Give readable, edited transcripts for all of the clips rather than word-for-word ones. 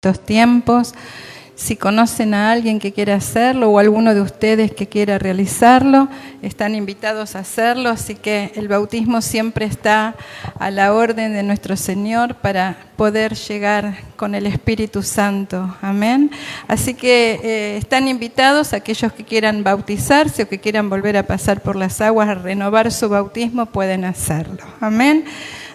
estos tiempos. Si conocen a alguien que quiera hacerlo o alguno de ustedes que quiera realizarlo, están invitados a hacerlo, así que el bautismo siempre está a la orden de nuestro Señor para poder llegar con el Espíritu Santo. Amén. Así que están invitados aquellos que quieran bautizarse o que quieran volver a pasar por las aguas, a renovar su bautismo, pueden hacerlo. Amén.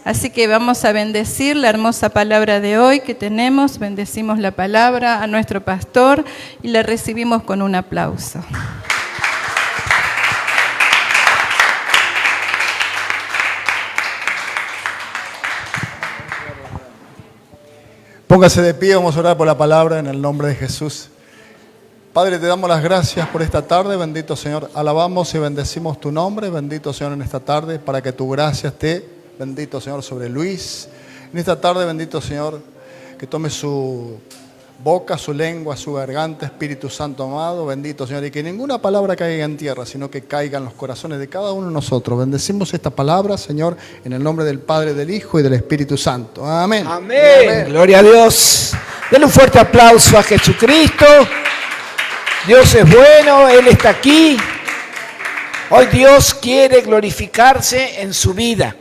Así que vamos a bendecir la hermosa palabra de hoy que tenemos. Bendecimos la palabra a nuestro pastor y la recibimos con un aplauso. Póngase de pie, vamos a orar por la palabra en el nombre de Jesús. Padre, te damos las gracias por esta tarde, bendito Señor. Alabamos y bendecimos tu nombre, bendito Señor, en esta tarde, para que tu gracia esté, bendito Señor, sobre Luis. En esta tarde, bendito Señor, que tome su boca, su lengua, su garganta, Espíritu Santo amado, bendito Señor, y que ninguna palabra caiga en tierra, sino que caiga en los corazones de cada uno de nosotros. Bendecimos esta palabra, Señor, en el nombre del Padre, del Hijo y del Espíritu Santo. Amén. Amén. Amén. Gloria a Dios. Denle un fuerte aplauso a Jesucristo. Dios es bueno, Él está aquí. Hoy Dios quiere glorificarse en su vida.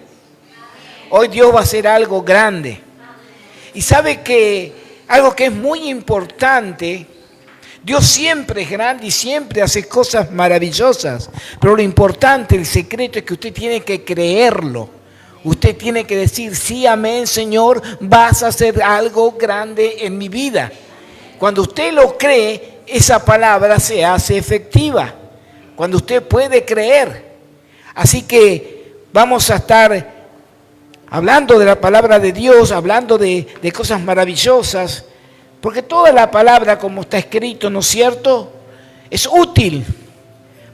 Hoy Dios va a hacer algo grande. Y sabe que algo que es muy importante, Dios siempre es grande y siempre hace cosas maravillosas. Pero lo importante, el secreto es que usted tiene que creerlo. Usted tiene que decir, sí, amén, Señor, vas a hacer algo grande en mi vida. Cuando usted lo cree, esa palabra se hace efectiva. Cuando usted puede creer. Así que vamos a estar hablando de la palabra de Dios, hablando de cosas maravillosas, porque toda la palabra, como está escrito, ¿no es cierto?, es útil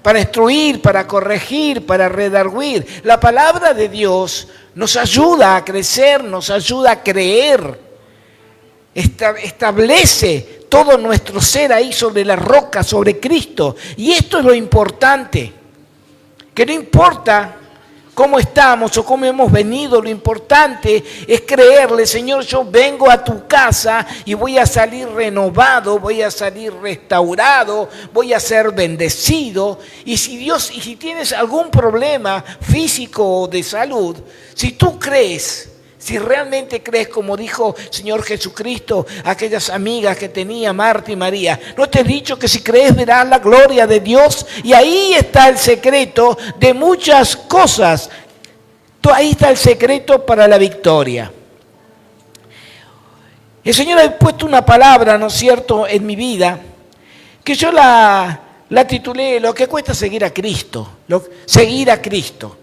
para instruir, para corregir, para redarguir. La palabra de Dios nos ayuda a crecer, nos ayuda a creer, establece todo nuestro ser ahí sobre la roca, sobre Cristo. Y esto es lo importante, que no importa cómo estamos o cómo hemos venido, lo importante es creerle, Señor, yo vengo a tu casa y voy a salir renovado, voy a salir restaurado, voy a ser bendecido. Y si tienes algún problema físico o de salud, si tú crees, si realmente crees, como dijo Señor Jesucristo, aquellas amigas que tenía Marta y María, ¿no te he dicho que si crees verás la gloria de Dios? Y ahí está el secreto de muchas cosas. Ahí está el secreto para la victoria. El Señor ha puesto una palabra, ¿no es cierto?, en mi vida, que yo la titulé Lo que cuesta seguir a Cristo. Seguir a Cristo.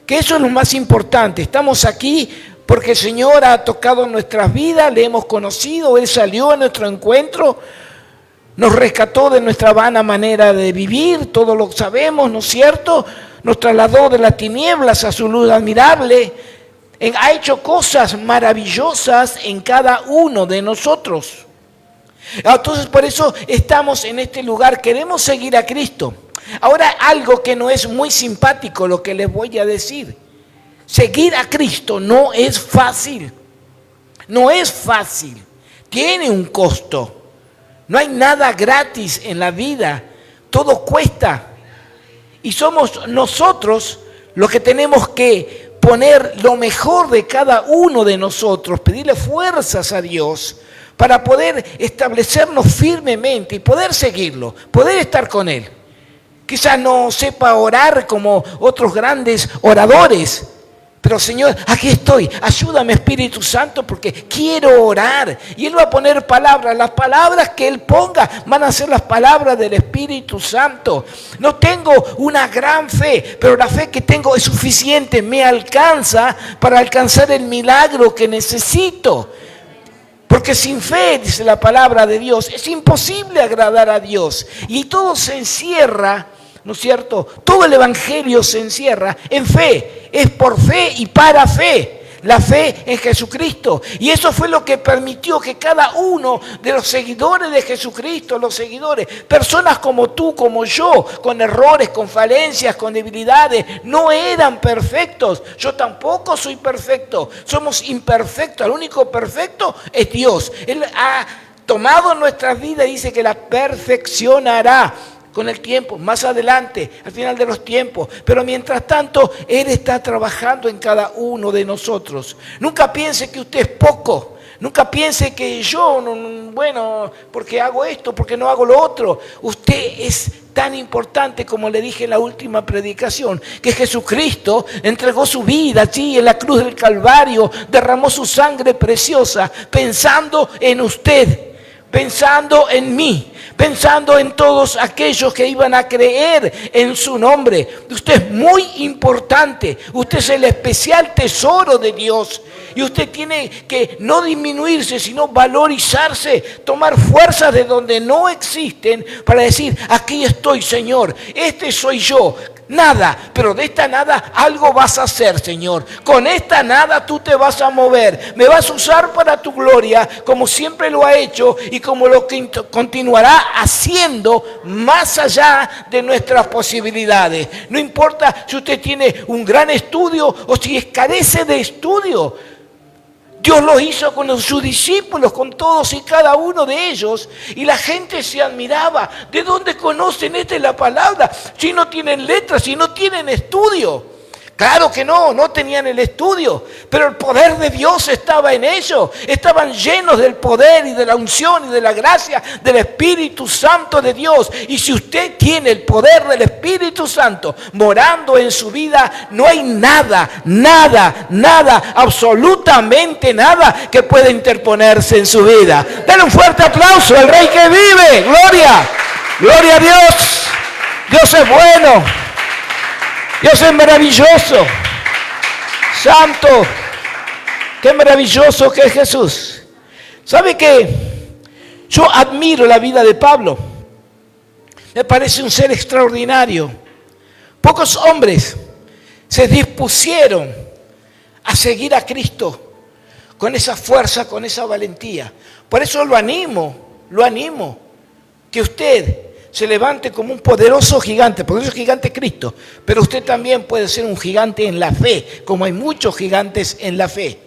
Que eso es lo más importante. Estamos aquí porque el Señor ha tocado nuestras vidas, le hemos conocido, Él salió a nuestro encuentro, nos rescató de nuestra vana manera de vivir, todo lo sabemos, ¿no es cierto? Nos trasladó de las tinieblas a su luz admirable, ha hecho cosas maravillosas en cada uno de nosotros. Entonces por eso estamos en este lugar, queremos seguir a Cristo. Ahora algo que no es muy simpático lo que les voy a decir. Seguir a Cristo no es fácil, no es fácil, tiene un costo, no hay nada gratis en la vida, todo cuesta y somos nosotros los que tenemos que poner lo mejor de cada uno de nosotros, pedirle fuerzas a Dios para poder establecernos firmemente y poder seguirlo, poder estar con Él. Quizás no sepa orar como otros grandes oradores, pero Señor, aquí estoy, ayúdame Espíritu Santo porque quiero orar. Y Él va a poner palabras, las palabras que Él ponga van a ser las palabras del Espíritu Santo. No tengo una gran fe, pero la fe que tengo es suficiente, me alcanza para alcanzar el milagro que necesito. Porque sin fe, dice la palabra de Dios, es imposible agradar a Dios. Y todo se encierra, ¿no es cierto? Todo el evangelio se encierra en fe. Es por fe y para fe. La fe en Jesucristo. Y eso fue lo que permitió que cada uno de los seguidores de Jesucristo, los seguidores, personas como tú, como yo, con errores, con falencias, con debilidades, no eran perfectos. Yo tampoco soy perfecto. Somos imperfectos. El único perfecto es Dios. Él ha tomado en nuestras vidas, dice que la perfeccionará con el tiempo, más adelante, al final de los tiempos. Pero mientras tanto, Él está trabajando en cada uno de nosotros. Nunca piense que usted es poco. Nunca piense que yo, bueno, porque hago esto, porque no hago lo otro. Usted es tan importante, como le dije en la última predicación, que Jesucristo entregó su vida allí en la cruz del Calvario, derramó su sangre preciosa, pensando en usted, pensando en mí, pensando en todos aquellos que iban a creer en su nombre. Usted es muy importante, usted es el especial tesoro de Dios. Y usted tiene que no disminuirse, sino valorizarse, tomar fuerzas de donde no existen para decir, aquí estoy, Señor, este soy yo. Nada, pero de esta nada algo vas a hacer, Señor. Con esta nada tú te vas a mover. Me vas a usar para tu gloria, como siempre lo ha hecho y como lo que continuará haciendo más allá de nuestras posibilidades. No importa si usted tiene un gran estudio o si carece de estudio. Dios lo hizo con sus discípulos, con todos y cada uno de ellos. Y la gente se admiraba. ¿De dónde conocen la palabra? Si no tienen letras, si no tienen estudio. Claro que no tenían el estudio, pero el poder de Dios estaba en ellos. Estaban llenos del poder y de la unción y de la gracia del Espíritu Santo de Dios. Y si usted tiene el poder del Espíritu Santo morando en su vida, no hay nada, absolutamente nada que pueda interponerse en su vida. Dale un fuerte aplauso al Rey que vive. Gloria a Dios. Dios es bueno. Dios es maravilloso, santo, qué maravilloso que es Jesús. ¿Sabe qué? Yo admiro la vida de Pablo. Me parece un ser extraordinario. Pocos hombres se dispusieron a seguir a Cristo con esa fuerza, con esa valentía. Por eso lo animo, que usted se levante como un poderoso gigante, poderoso gigante Cristo, pero usted también puede ser un gigante en la fe, como hay muchos gigantes en la fe.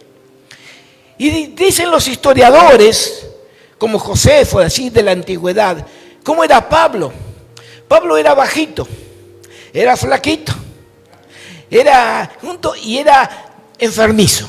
Y dicen los historiadores, como Josefo, así de la antigüedad, ¿cómo era Pablo? Pablo era bajito, era flaquito, era junto y era enfermizo.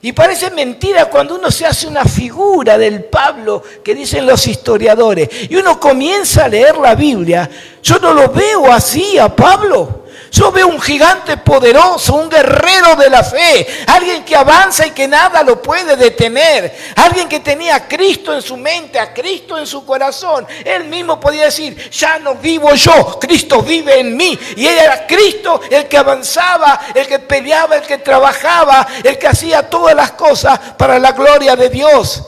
Y parece mentira cuando uno se hace una figura del Pablo que dicen los historiadores y uno comienza a leer la Biblia. Yo no lo veo así a Pablo. Yo veo un gigante poderoso, un guerrero de la fe, alguien que avanza y que nada lo puede detener, alguien que tenía a Cristo en su mente, a Cristo en su corazón. Él mismo podía decir, ya no vivo yo, Cristo vive en mí. Y él era Cristo el que avanzaba, el que peleaba, el que trabajaba, el que hacía todas las cosas para la gloria de Dios.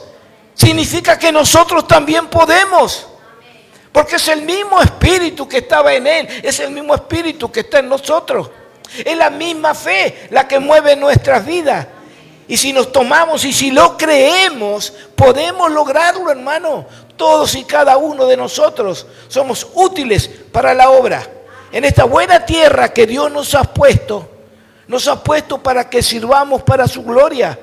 Significa que nosotros también podemos. Porque es el mismo espíritu que estaba en él, es el mismo espíritu que está en nosotros. Es la misma fe la que mueve nuestras vidas. Y si nos tomamos y si lo creemos, podemos lograrlo, hermano. Todos y cada uno de nosotros somos útiles para la obra. En esta buena tierra que Dios nos ha puesto para que sirvamos para su gloria.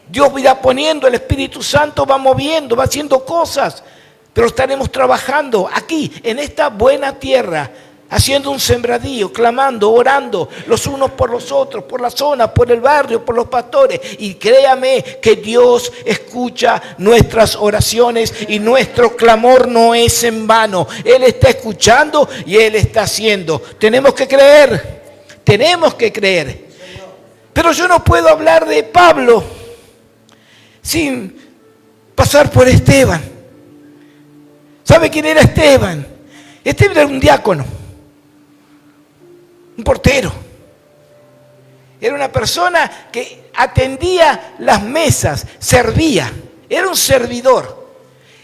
Dios irá poniendo, el Espíritu Santo va moviendo, va haciendo cosas. Pero estaremos trabajando aquí, en esta buena tierra, haciendo un sembradío, clamando, orando los unos por los otros, por la zona, por el barrio, por los pastores. Y créame que Dios escucha nuestras oraciones y nuestro clamor no es en vano. Él está escuchando y Él está haciendo. Tenemos que creer. Pero yo no puedo hablar de Pablo sin pasar por Esteban. ¿Sabe quién era Esteban? Esteban era un diácono, un portero. Era una persona que atendía las mesas, servía, era un servidor.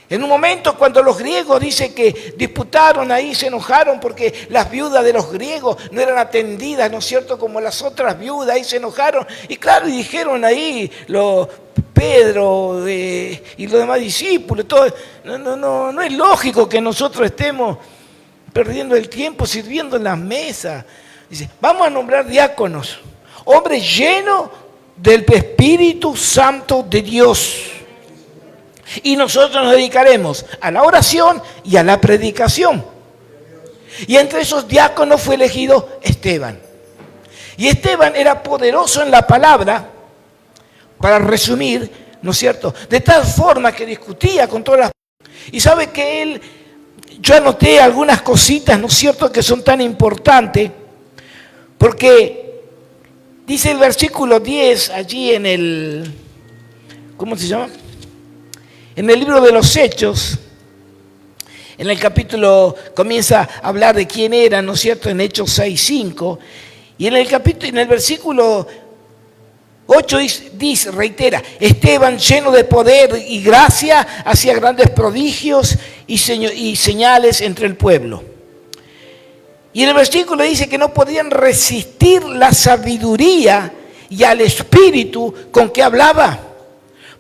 En un momento cuando los griegos dicen que disputaron ahí, se enojaron porque las viudas de los griegos no eran atendidas, ¿no es cierto?, como las otras viudas, ahí se enojaron. Y claro, y dijeron ahí Pedro y los demás discípulos, todo, no es lógico que nosotros estemos perdiendo el tiempo sirviendo en las mesas. Dice, vamos a nombrar diáconos, hombres llenos del Espíritu Santo de Dios. Y nosotros nos dedicaremos a la oración y a la predicación. Y entre esos diáconos fue elegido Esteban. Y Esteban era poderoso en la palabra, para resumir, ¿no es cierto? De tal forma que discutía con todas las... Y sabe que yo anoté algunas cositas, ¿no es cierto?, que son tan importantes, porque dice el versículo 10 allí en el... ¿Cómo se llama? En el libro de los Hechos, en el capítulo comienza a hablar de quién era, ¿no es cierto?, en Hechos 6:5, y en el versículo 8 dice, reitera, Esteban lleno de poder y gracia hacía grandes prodigios y señales entre el pueblo. Y en el versículo dice que no podían resistir la sabiduría y al espíritu con que hablaba.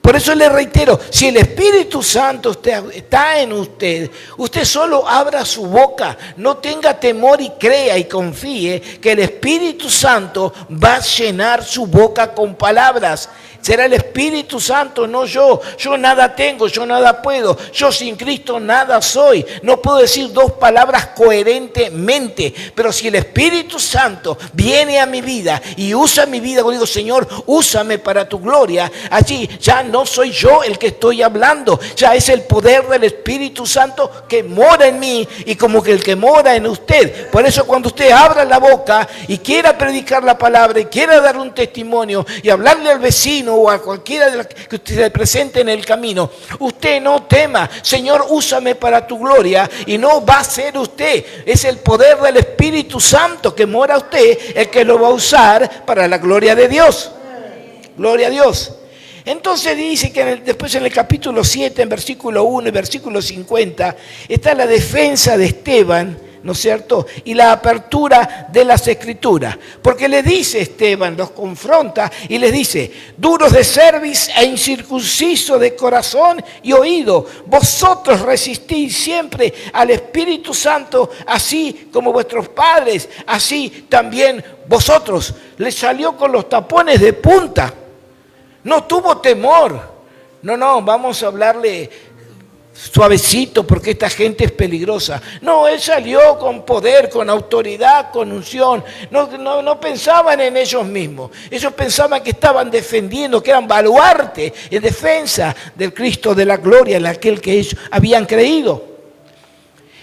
Por eso le reitero, si el Espíritu Santo está en usted, usted solo abra su boca, no tenga temor y crea y confíe que el Espíritu Santo va a llenar su boca con palabras. Será el Espíritu Santo, no yo. Yo nada tengo, yo nada puedo. Yo sin Cristo nada soy. No puedo decir dos palabras coherentemente. Pero si el Espíritu Santo viene a mi vida y usa mi vida, digo, Señor, úsame para tu gloria. Allí ya no soy yo el que estoy hablando. Ya es el poder del Espíritu Santo que mora en mí y como que el que mora en usted. Por eso cuando usted abra la boca y quiera predicar la palabra y quiera dar un testimonio y hablarle al vecino o a cualquiera de los que usted se presente en el camino, usted no tema, Señor, úsame para tu gloria, y no va a ser usted, es el poder del Espíritu Santo que mora usted el que lo va a usar para la gloria de Dios. Gloria a Dios. Entonces dice que después en el capítulo 7, en versículo 1 y versículo 50, está la defensa de Esteban, ¿no es cierto? Y la apertura de las Escrituras. Porque le dice Esteban, los confronta y les dice, duros de cerviz e incircuncisos de corazón y oído, vosotros resistís siempre al Espíritu Santo, así como vuestros padres, así también vosotros. Le salió con los tapones de punta. No tuvo temor. No, vamos a hablarle suavecito porque esta gente es peligrosa. No, él salió con poder, con autoridad, con unción. No pensaban en ellos mismos. Ellos pensaban que estaban defendiendo, que eran baluarte en defensa del Cristo de la gloria, en aquel que ellos habían creído.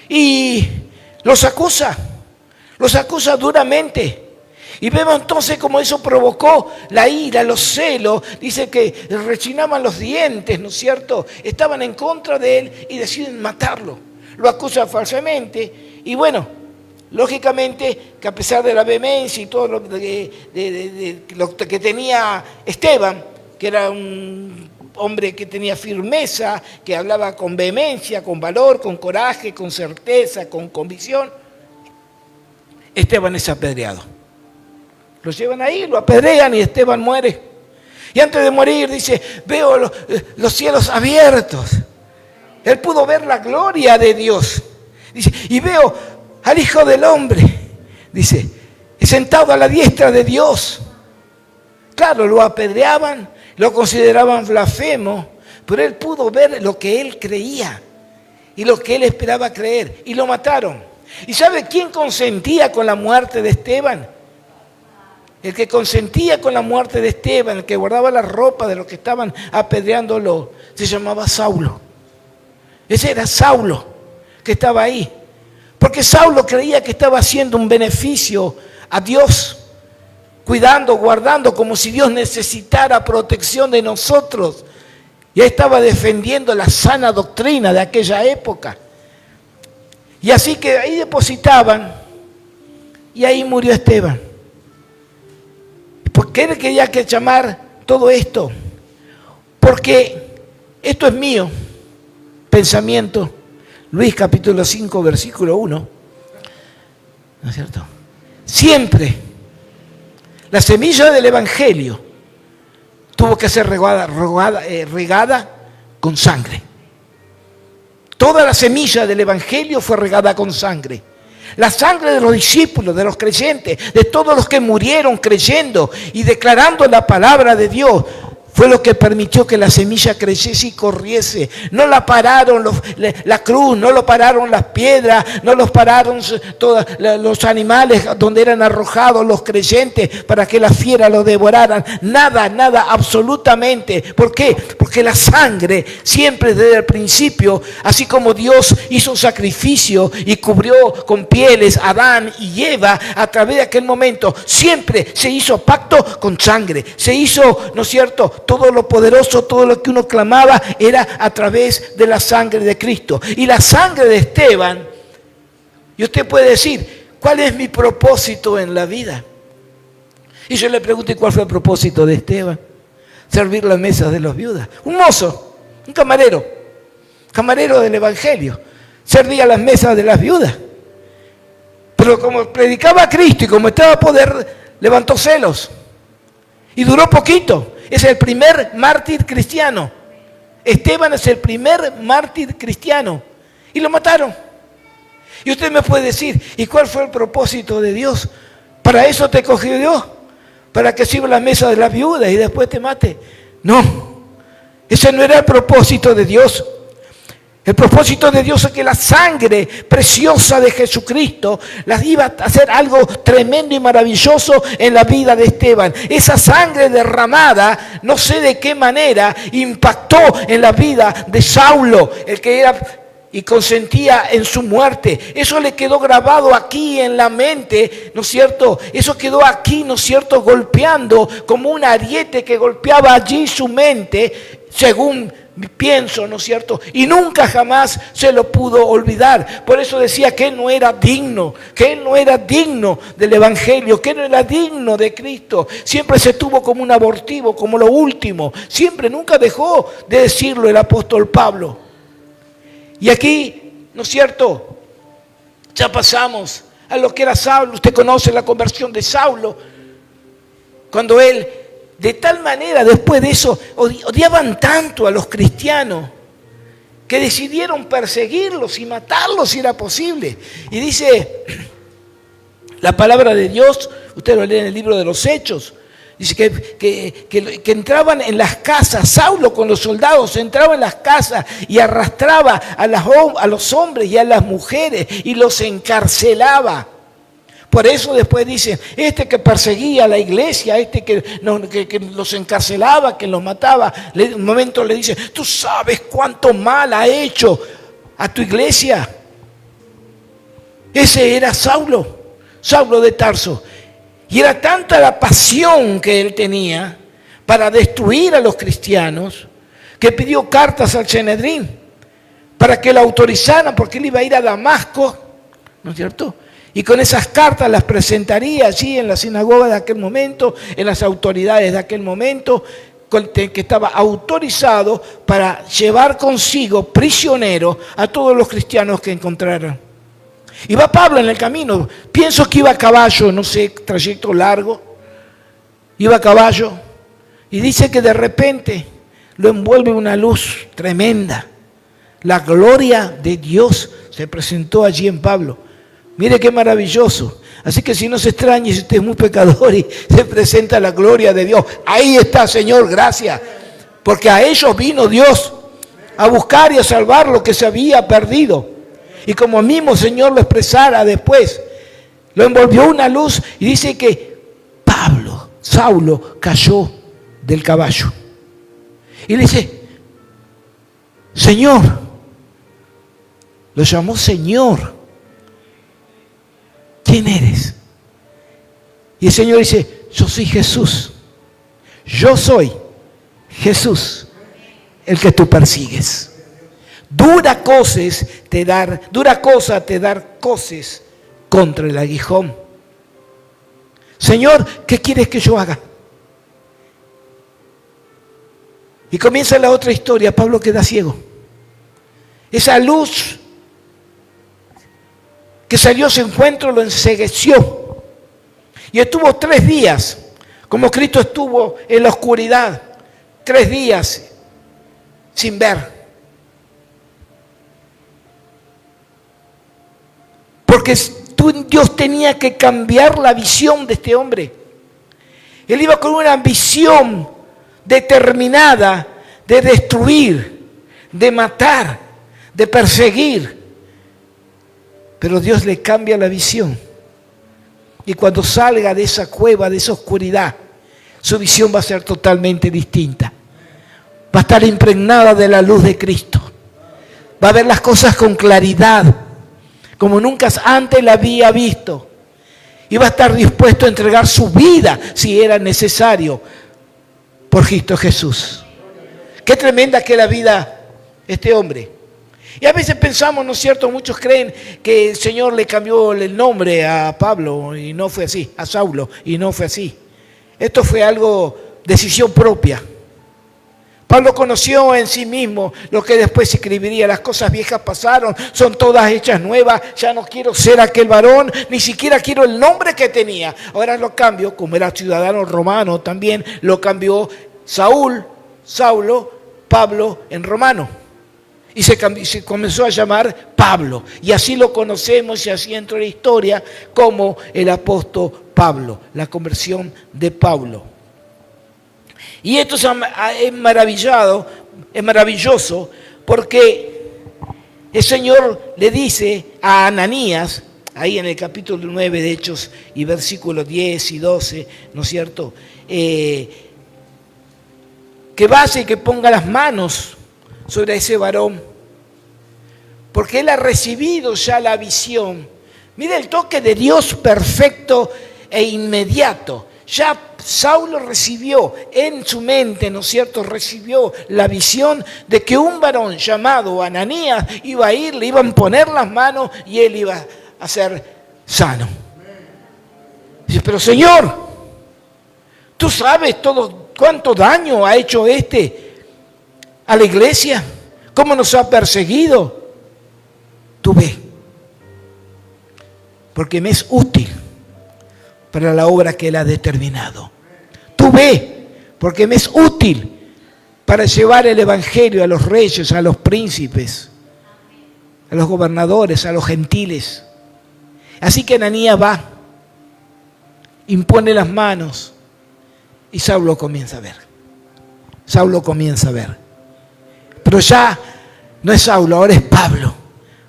Y los acusa duramente. Y vemos entonces cómo eso provocó la ira, los celos. Dice que rechinaban los dientes, ¿no es cierto? Estaban en contra de él y deciden matarlo. Lo acusan falsamente. Y bueno, lógicamente que a pesar de la vehemencia y todo lo que tenía Esteban, que era un hombre que tenía firmeza, que hablaba con vehemencia, con valor, con coraje, con certeza, con convicción, Esteban es apedreado. Lo llevan ahí, lo apedrean y Esteban muere. Y antes de morir dice, veo los cielos abiertos. Él pudo ver la gloria de Dios. Dice, y veo al Hijo del Hombre, dice, sentado a la diestra de Dios. Claro, lo apedreaban, lo consideraban blasfemo, pero él pudo ver lo que él creía y lo que él esperaba creer. Y lo mataron. ¿Y sabe quién consentía con la muerte de Esteban? El que consentía con la muerte de Esteban, el que guardaba la ropa de los que estaban apedreándolo, se llamaba Saulo. Ese era Saulo que estaba ahí. Porque Saulo creía que estaba haciendo un beneficio a Dios, cuidando, guardando, como si Dios necesitara protección de nosotros. Ya estaba defendiendo la sana doctrina de aquella época. Y así que ahí depositaban y ahí murió Esteban. ¿Por qué él quería que llamar todo esto? Porque esto es mío, pensamiento. Luis capítulo 5, versículo 1. ¿No es cierto? Siempre la semilla del Evangelio tuvo que ser regada con sangre. Toda la semilla del Evangelio fue regada con sangre. La sangre de los discípulos, de los creyentes, de todos los que murieron creyendo y declarando la palabra de Dios, Fue lo que permitió que la semilla creciese y corriese. No la pararon la cruz, no lo pararon las piedras, no los pararon todos los animales donde eran arrojados los creyentes para que las fieras los devoraran. Nada, nada, absolutamente. ¿Por qué? Porque la sangre siempre desde el principio, así como Dios hizo un sacrificio y cubrió con pieles a Adán y Eva a través de aquel momento, siempre se hizo pacto con sangre. Se hizo, ¿no es cierto?, todo lo poderoso, todo lo que uno clamaba era a través de la sangre de Cristo. Y la sangre de Esteban, y usted puede decir, ¿cuál es mi propósito en la vida? Y yo le pregunto, ¿y cuál fue el propósito de Esteban? Servir las mesas de las viudas. Un mozo, un camarero del Evangelio, servía las mesas de las viudas. Pero como predicaba a Cristo y como estaba a poder, levantó celos. Y duró poquito. Es el primer mártir cristiano. Esteban es el primer mártir cristiano. Y lo mataron. Y usted me puede decir, ¿y cuál fue el propósito de Dios? ¿Para eso te cogió Dios? ¿Para que sirva la mesa de las viudas y después te mate? No. Ese no era el propósito de Dios. El propósito de Dios es que la sangre preciosa de Jesucristo las iba a hacer algo tremendo y maravilloso en la vida de Esteban. Esa sangre derramada, no sé de qué manera, impactó en la vida de Saulo, el que era y consentía en su muerte. Eso le quedó grabado aquí en la mente, ¿no es cierto? Eso quedó aquí, ¿no es cierto?, golpeando como un ariete que golpeaba allí su mente, según pienso, ¿no es cierto? Y nunca jamás se lo pudo olvidar. Por eso decía que él no era digno, del Evangelio, que no era digno de Cristo. Siempre se tuvo como un abortivo, como lo último. Siempre, nunca dejó de decirlo el apóstol Pablo. Y aquí, ¿no es cierto?, ya pasamos a lo que era Saulo. Usted conoce la conversión de Saulo, cuando él, de tal manera, después de eso, odiaban tanto a los cristianos que decidieron perseguirlos y matarlos si era posible. Y dice la palabra de Dios, usted lo lee en el libro de los Hechos, dice que entraban en las casas, Saulo con los soldados entraba en las casas y arrastraba a los hombres y a las mujeres y los encarcelaba. Por eso después dice, que perseguía a la iglesia, que los encarcelaba, que los mataba, en un momento le dice, ¿tú sabes cuánto mal ha hecho a tu iglesia? Ese era Saulo de Tarso. Y era tanta la pasión que él tenía para destruir a los cristianos, que pidió cartas al Sanedrín para que lo autorizaran, porque él iba a ir a Damasco, ¿no es cierto?, y con esas cartas las presentaría allí en la sinagoga de aquel momento, en las autoridades de aquel momento, que estaba autorizado para llevar consigo prisionero a todos los cristianos que encontraran. Y va Pablo en el camino, pienso que iba a caballo, no sé, trayecto largo, iba a caballo, y dice que de repente lo envuelve una luz tremenda. La gloria de Dios se presentó allí en Pablo. Mire qué maravilloso. Así que si no se extrañe, si usted es muy pecador y se presenta la gloria de Dios, ahí está, Señor, gracias. Porque a ellos vino Dios a buscar y a salvar lo que se había perdido. Y como mismo Señor lo expresara después, lo envolvió una luz y dice que Saulo cayó del caballo. Y le dice, Señor, lo llamó Señor. ¿Quién eres? Y el Señor dice, yo soy Jesús. Yo soy Jesús, el que tú persigues. Dura cosa te dar coces contra el aguijón. Señor, ¿qué quieres que yo haga? Y comienza la otra historia. Pablo queda ciego. Esa luz que salió a su encuentro lo encegueció. Y estuvo 3 días, como Cristo estuvo en la oscuridad, 3 días sin ver. Porque Dios tenía que cambiar la visión de este hombre. Él iba con una visión determinada de destruir, de matar, de perseguir. Pero Dios le cambia la visión. Y cuando salga de esa cueva, de esa oscuridad, su visión va a ser totalmente distinta. Va a estar impregnada de la luz de Cristo. Va a ver las cosas con claridad, como nunca antes la había visto. Y va a estar dispuesto a entregar su vida, si era necesario, por Cristo Jesús. Qué tremenda que la vida este hombre. Y a veces pensamos, ¿no es cierto? Muchos creen que el Señor le cambió el nombre a Pablo y no fue así, a Saulo, y no fue así. Esto fue algo, decisión propia. Pablo conoció en sí mismo lo que después escribiría. Las cosas viejas pasaron, son todas hechas nuevas. Ya no quiero ser aquel varón, ni siquiera quiero el nombre que tenía. Ahora lo cambio, como era ciudadano romano también, lo cambió Saulo, Pablo en romano. Y se comenzó a llamar Pablo. Y así lo conocemos y así entró en la historia como el apóstol Pablo, la conversión de Pablo. Y esto es maravilloso porque el Señor le dice a Ananías, ahí en el capítulo 9 de Hechos y versículos 10 y 12, ¿no es cierto? Que vaya y que ponga las manos sobre ese varón, porque él ha recibido ya la visión. Mire el toque de Dios perfecto e inmediato. Ya Saulo recibió en su mente, ¿no es cierto?, recibió la visión de que un varón llamado Ananías iba a ir, le iban a poner las manos y él iba a ser sano. Dice, pero Señor, ¿tú sabes todo cuánto daño ha hecho a la iglesia? ¿Cómo nos ha perseguido? Tú ve, porque me es útil para la obra que Él ha determinado. Tú ve, porque me es útil para llevar el evangelio a los reyes, a los príncipes, a los gobernadores, a los gentiles. Así que Ananías va, impone las manos y Saulo comienza a ver. Saulo comienza a ver. Pero ya no es Saulo, ahora es Pablo.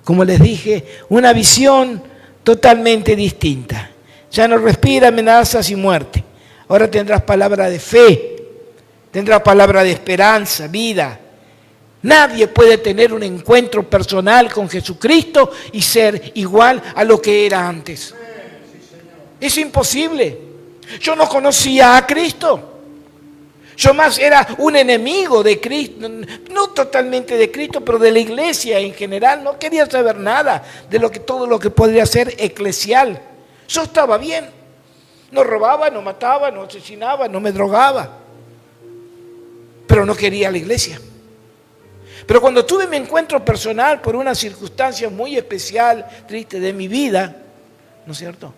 Como les dije, una visión totalmente distinta. Ya no respira amenazas y muerte. Ahora tendrás palabra de fe, tendrás palabra de esperanza, vida. Nadie puede tener un encuentro personal con Jesucristo y ser igual a lo que era antes. Es imposible. Yo no conocía a Cristo. Yo más era un enemigo de Cristo, no totalmente de Cristo, pero de la iglesia en general. No quería saber nada de todo lo que podría ser eclesial. Yo estaba bien, no robaba, no mataba, no asesinaba, no me drogaba, pero no quería la iglesia. Pero cuando tuve mi encuentro personal por una circunstancia muy especial, triste de mi vida, ¿no es cierto?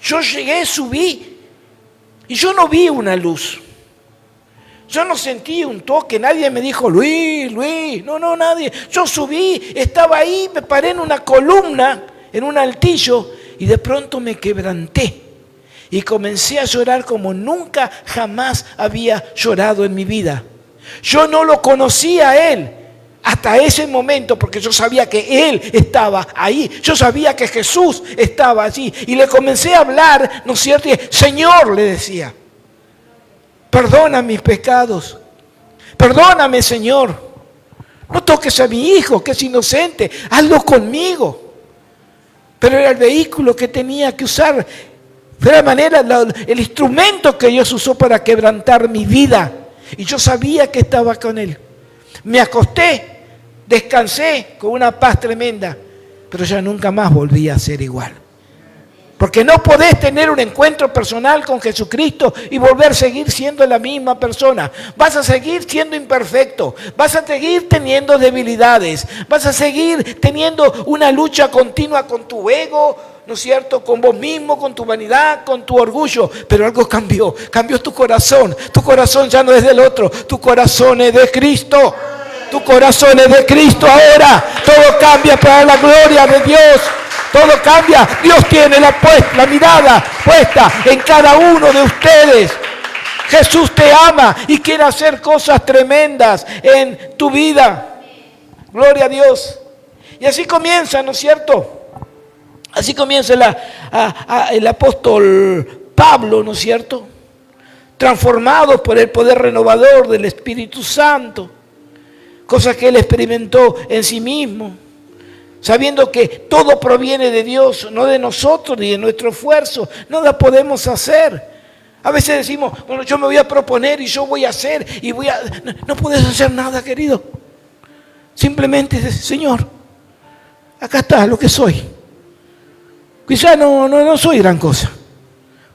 Yo llegué, subí y yo no vi una luz. Yo no sentí un toque, nadie me dijo, Luis, no, nadie. Yo subí, estaba ahí, me paré en una columna, en un altillo, y de pronto me quebranté y comencé a llorar como nunca jamás había llorado en mi vida. Yo no lo conocía a Él hasta ese momento porque yo sabía que Él estaba ahí. Yo sabía que Jesús estaba allí y le comencé a hablar, ¿no es cierto? Y, Señor, le decía, perdona mis pecados, perdóname, Señor. No toques a mi hijo que es inocente, hazlo conmigo. Pero era el vehículo que tenía que usar, de la manera, el instrumento que Dios usó para quebrantar mi vida. Y yo sabía que estaba con Él. Me acosté, descansé con una paz tremenda, pero ya nunca más volví a ser igual. Porque no podés tener un encuentro personal con Jesucristo y volver a seguir siendo la misma persona. Vas a seguir siendo imperfecto, vas a seguir teniendo debilidades, vas a seguir teniendo una lucha continua con tu ego, ¿no es cierto? Con vos mismo, con tu vanidad, con tu orgullo. Pero algo cambió tu corazón. Tu corazón ya no es del otro, tu corazón es de Cristo. Tu corazón es de Cristo ahora. Todo cambia para la gloria de Dios. Todo cambia. Dios tiene la mirada puesta en cada uno de ustedes. Jesús te ama y quiere hacer cosas tremendas en tu vida. Gloria a Dios. Y así comienza, ¿no es cierto? Así comienza el apóstol Pablo, ¿no es cierto? Transformado por el poder renovador del Espíritu Santo. Cosas que él experimentó en sí mismo. Sabiendo que todo proviene de Dios, no de nosotros ni de nuestro esfuerzo. Nada podemos hacer. A veces decimos, bueno, yo me voy a proponer y yo voy a hacer y voy a... No puedes hacer nada, querido. Simplemente, Señor, acá está lo que soy. Quizá no soy gran cosa.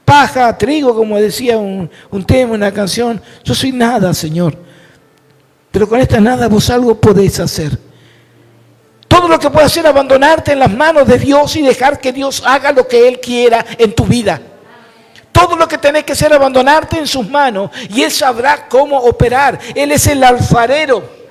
Paja, trigo, como decía un tema, una canción. Yo soy nada, Señor. Pero con esta nada vos algo podés hacer. Todo lo que puedes hacer es abandonarte en las manos de Dios y dejar que Dios haga lo que Él quiera en tu vida. Todo lo que tenés que hacer es abandonarte en sus manos y Él sabrá cómo operar. Él es el alfarero.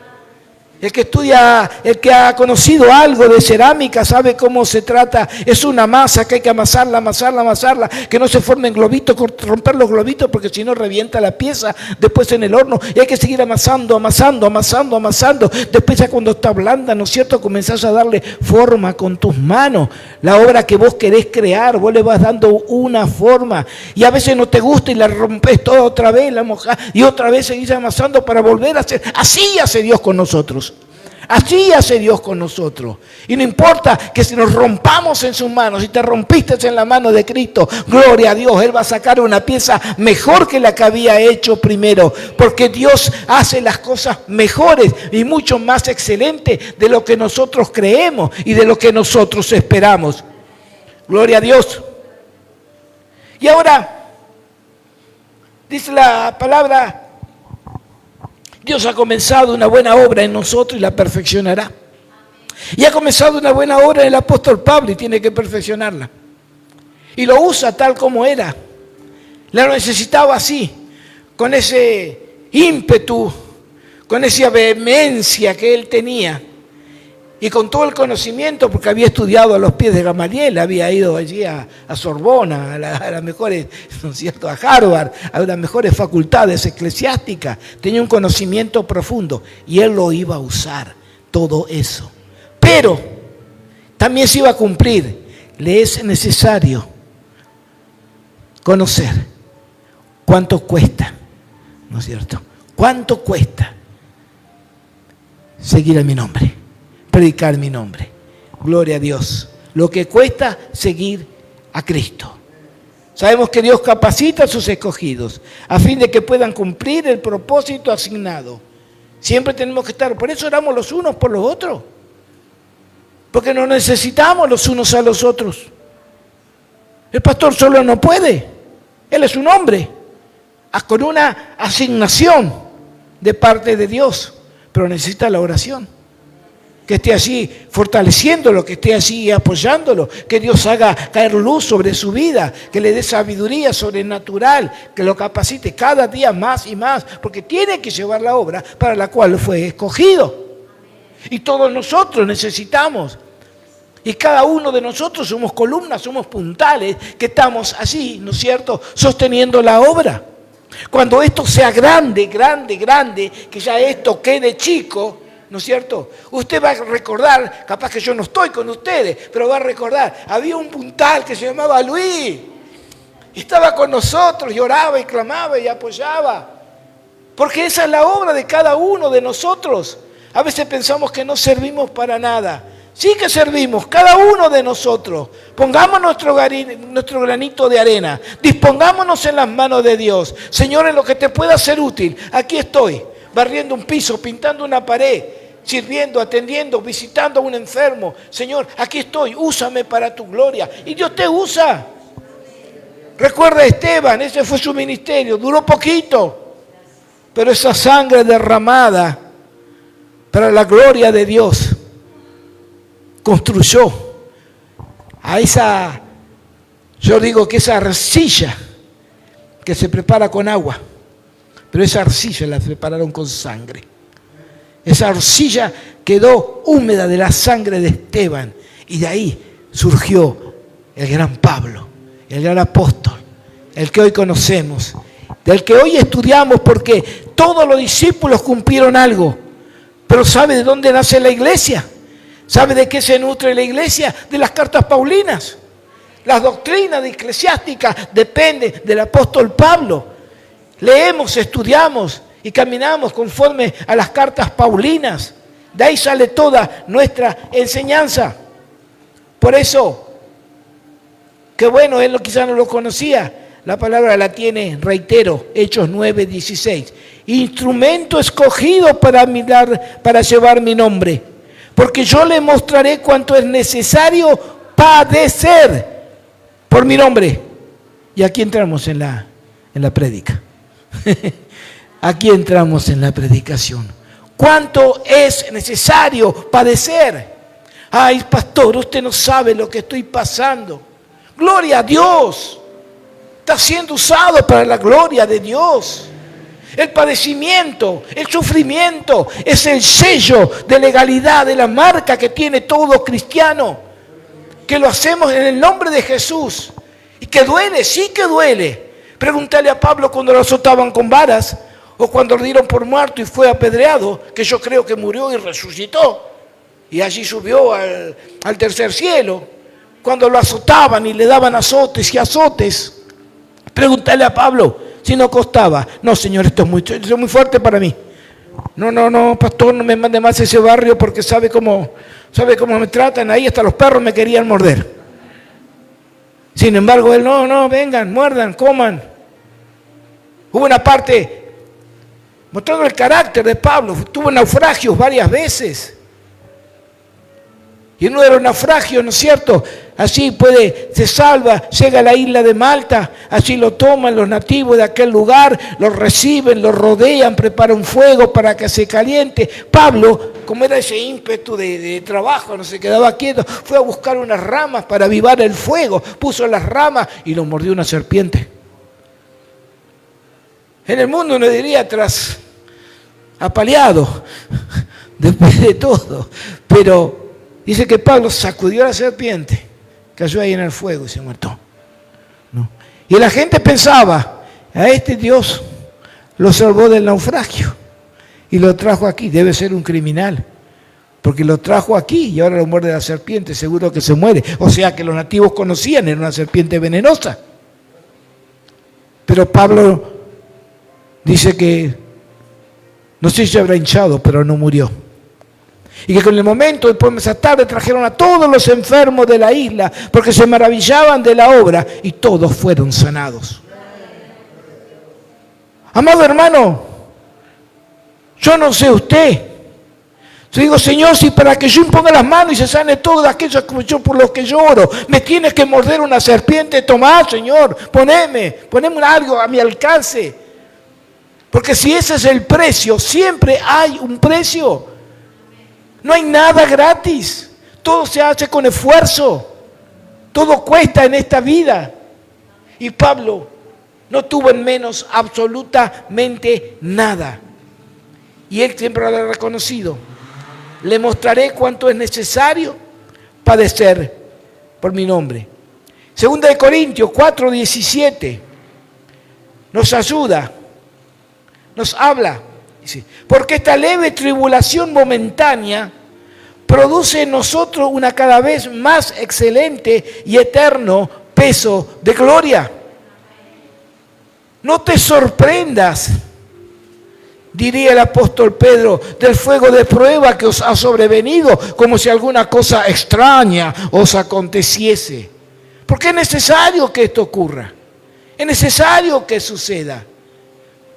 El que estudia, el que ha conocido algo de cerámica sabe cómo se trata. Es una masa que hay que amasarla, que no se formen globitos, romper los globitos porque si no revienta la pieza después en el horno. Y hay que seguir amasando. Después ya cuando está blanda, ¿no es cierto? Comenzás a darle forma con tus manos. La obra que vos querés crear, vos le vas dando una forma. Y a veces no te gusta y la rompes toda otra vez, la mojás y otra vez seguís amasando para volver a hacer. Así hace Dios con nosotros. Así hace Dios con nosotros. Y no importa que si nos rompamos en sus manos, si te rompiste en la mano de Cristo, gloria a Dios, Él va a sacar una pieza mejor que la que había hecho primero. Porque Dios hace las cosas mejores y mucho más excelentes de lo que nosotros creemos y de lo que nosotros esperamos. Gloria a Dios. Y ahora, dice la palabra, Dios ha comenzado una buena obra en nosotros y la perfeccionará. Y ha comenzado una buena obra en el apóstol Pablo y tiene que perfeccionarla. Y lo usa tal como era. La necesitaba así, con ese ímpetu, con esa vehemencia que él tenía. Y con todo el conocimiento, porque había estudiado a los pies de Gamaliel, había ido allí a Sorbona, a las mejores, ¿no es cierto?, a Harvard, a las mejores facultades eclesiásticas. Tenía un conocimiento profundo y él lo iba a usar, todo eso. Pero también se iba a cumplir. Le es necesario conocer cuánto cuesta, ¿no es cierto? ¿Cuánto cuesta seguir a mi nombre? Predicar mi nombre. Gloria a Dios. Lo que cuesta seguir a Cristo. Sabemos que Dios capacita a sus escogidos a fin de que puedan cumplir el propósito asignado. Siempre tenemos que estar. Por eso oramos los unos por los otros. Porque nos necesitamos los unos a los otros. El pastor solo no puede. Él es un hombre con una asignación de parte de Dios. Pero necesita la oración. Que esté así fortaleciéndolo, que esté así apoyándolo, que Dios haga caer luz sobre su vida, que le dé sabiduría sobrenatural, que lo capacite cada día más y más, porque tiene que llevar la obra para la cual fue escogido. Y todos nosotros necesitamos. Y cada uno de nosotros somos columnas, somos puntales, que estamos así, ¿no es cierto?, sosteniendo la obra. Cuando esto sea grande, que ya esto quede chico, ¿no es cierto? Usted va a recordar, capaz que yo no estoy con ustedes, pero va a recordar, había un puntal que se llamaba Luis, estaba con nosotros, lloraba y clamaba y apoyaba, porque esa es la obra de cada uno de nosotros. A veces pensamos que no servimos para nada. Sí que servimos, cada uno de nosotros. Pongamos nuestro granito de arena, dispongámonos en las manos de Dios. Señor, en lo que te pueda ser útil, aquí estoy, barriendo un piso, pintando una pared, sirviendo, atendiendo, visitando a un enfermo. Señor, aquí estoy, úsame para tu gloria. Y Dios te usa. Recuerda a Esteban, ese fue su ministerio, duró poquito, pero esa sangre derramada para la gloria de Dios construyó a esa, yo digo que esa arcilla que se prepara con agua, pero esa arcilla la prepararon con sangre. Esa arcilla quedó húmeda de la sangre de Esteban y de ahí surgió el gran Pablo, el gran apóstol, el que hoy conocemos. del que hoy estudiamos, porque todos los discípulos cumplieron algo. Pero ¿sabe de dónde nace la iglesia? ¿Sabe de qué se nutre la iglesia? De las cartas paulinas. Las doctrinas eclesiásticas dependen del apóstol Pablo. Leemos, estudiamos y caminamos conforme a las cartas paulinas. De ahí sale toda nuestra enseñanza. Por eso, qué bueno, él quizá no lo conocía. La palabra la tiene, reitero, Hechos 9:16. Instrumento escogido para llevar mi nombre. Porque yo le mostraré cuánto es necesario padecer por mi nombre. Y aquí entramos en la prédica. Aquí entramos en la predicación. ¿Cuánto es necesario padecer? Ay, pastor, usted no sabe lo que estoy pasando. Gloria a Dios. Está siendo usado para la gloria de Dios. El padecimiento, el sufrimiento es el sello de legalidad, de la marca que tiene todo cristiano. Que lo hacemos en el nombre de Jesús. Y que duele, sí que duele. Pregúntale a Pablo cuando lo azotaban con varas, o cuando lo dieron por muerto y fue apedreado, que yo creo que murió y resucitó. Y allí subió al tercer cielo. Cuando lo azotaban y le daban azotes y azotes. Pregúntale a Pablo si no costaba. No, Señor, esto es muy fuerte para mí. No, pastor, no me mande más a ese barrio porque sabe cómo me tratan. Ahí hasta los perros me querían morder. Sin embargo, él, no, vengan, muerdan, coman. Hubo una parte mostrando el carácter de Pablo. Tuvo naufragios varias veces. Y en uno de los naufragios, ¿no es cierto? Así se salva, llega a la isla de Malta, así lo toman los nativos de aquel lugar, lo reciben, lo rodean, preparan un fuego para que se caliente. Pablo, como era ese ímpetu de trabajo, no se quedaba quieto, fue a buscar unas ramas para avivar el fuego, puso las ramas y lo mordió una serpiente. En el mundo uno diría apaleado, después de todo, pero dice que Pablo sacudió a la serpiente, cayó ahí en el fuego y se muerto. ¿No? Y la gente pensaba, a este Dios lo salvó del naufragio y lo trajo aquí, debe ser un criminal, porque lo trajo aquí y ahora lo muerde la serpiente, seguro que se muere. O sea que los nativos conocían, era una serpiente venenosa. Pero Pablo dice que, no sé si se habrá hinchado, pero no murió. Y que con el momento, después de esa tarde, trajeron a todos los enfermos de la isla, porque se maravillaban de la obra, y todos fueron sanados. Amado hermano, yo no sé usted. Yo digo, Señor, si para que yo imponga las manos y se sane todo aquello por lo que lloro, me tienes que morder una serpiente, tomá, Señor, poneme algo a mi alcance. Porque si ese es el precio, siempre hay un precio. No hay nada gratis. Todo se hace con esfuerzo. Todo cuesta en esta vida. Y Pablo no tuvo en menos absolutamente nada. Y él siempre lo ha reconocido. Le mostraré cuánto es necesario padecer por mi nombre. Segunda de Corintios 4:17 nos ayuda. Nos habla, dice, porque esta leve tribulación momentánea produce en nosotros una cada vez más excelente y eterno peso de gloria. No te sorprendas, diría el apóstol Pedro, del fuego de prueba que os ha sobrevenido, como si alguna cosa extraña os aconteciese. Porque es necesario que esto ocurra, es necesario que suceda.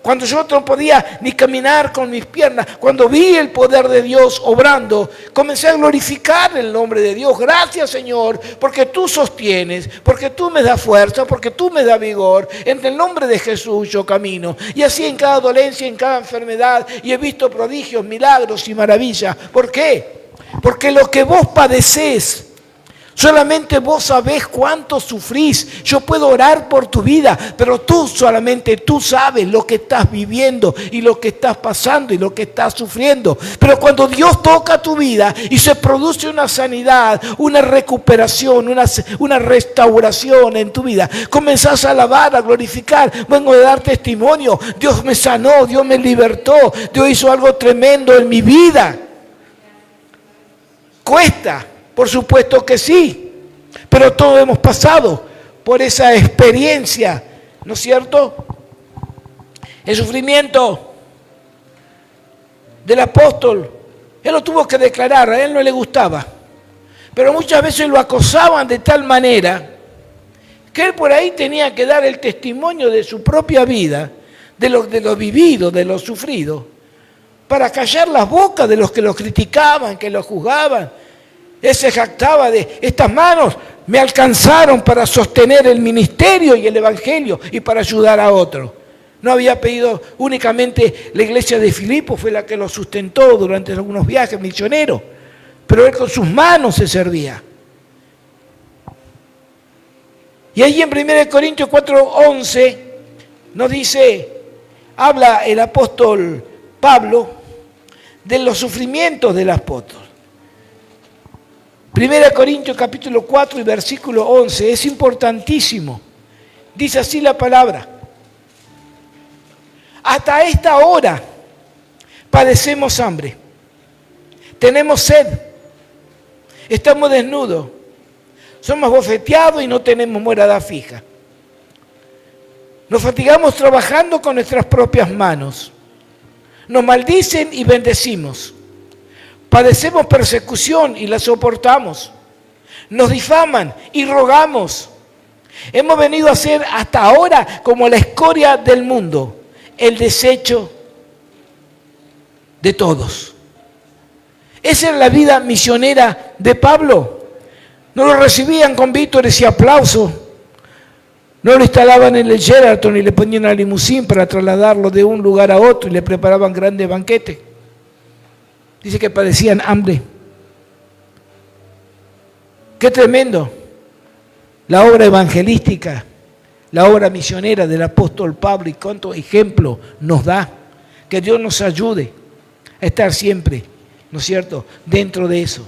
Cuando yo no podía ni caminar con mis piernas, cuando vi el poder de Dios obrando, comencé a glorificar el nombre de Dios. Gracias, Señor, porque tú sostienes, porque tú me das fuerza, porque tú me das vigor. En el nombre de Jesús yo camino. Y así en cada dolencia, en cada enfermedad, y he visto prodigios, milagros y maravillas. ¿Por qué? Porque lo que vos padecés, Solamente vos sabés cuánto sufrís. Yo puedo orar por tu vida, pero solamente tú sabes lo que estás viviendo y lo que estás pasando y lo que estás sufriendo. Pero cuando Dios toca tu vida y se produce una sanidad, una recuperación, una restauración en tu vida, comenzás a alabar, a glorificar. Vengo de dar testimonio. Dios me sanó, Dios me libertó, Dios hizo algo tremendo en mi vida. Cuesta. Por supuesto que sí, pero todos hemos pasado por esa experiencia, ¿no es cierto? El sufrimiento del apóstol, él lo tuvo que declarar, a él no le gustaba, pero muchas veces lo acosaban de tal manera que él por ahí tenía que dar el testimonio de su propia vida, de lo vivido, de lo sufrido, para callar las bocas de los que lo criticaban, que lo juzgaban. Él se jactaba de: estas manos me alcanzaron para sostener el ministerio y el evangelio y para ayudar a otros. No había pedido únicamente la iglesia de Filipo, fue la que lo sustentó durante algunos viajes misioneros, pero él con sus manos se servía. Y allí en 1 Corintios 4:11 nos dice, habla el apóstol Pablo de los sufrimientos del apóstol. 1 Corintios capítulo 4 y versículo 11, es importantísimo. Dice así la palabra: hasta esta hora padecemos hambre, tenemos sed, estamos desnudos, somos bofeteados y no tenemos morada fija. Nos fatigamos trabajando con nuestras propias manos, nos maldicen y bendecimos. Padecemos persecución y la soportamos. Nos difaman y rogamos. Hemos venido a ser hasta ahora como la escoria del mundo, el desecho de todos. Esa era la vida misionera de Pablo. No lo recibían con vítores y aplausos. No lo instalaban en el Sheraton y le ponían una limusín para trasladarlo de un lugar a otro y le preparaban grandes banquetes. Dice que padecían hambre. ¡Qué tremendo! La obra evangelística, la obra misionera del apóstol Pablo, y cuánto ejemplo nos da. Que Dios nos ayude a estar siempre, ¿no es cierto?, dentro de eso.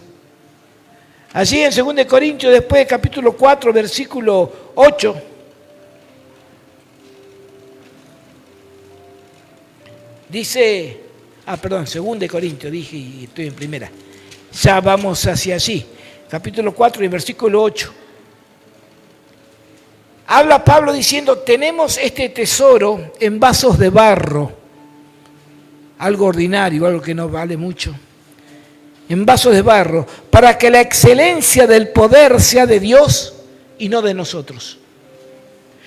Allí en 2 Corintios, después capítulo 4, versículo 8, dice... 2 Corintios, dije y estoy en primera. Ya vamos hacia allí. Capítulo 4 y versículo 8. Habla Pablo diciendo: tenemos este tesoro en vasos de barro. Algo ordinario, algo que no vale mucho. En vasos de barro, para que la excelencia del poder sea de Dios y no de nosotros.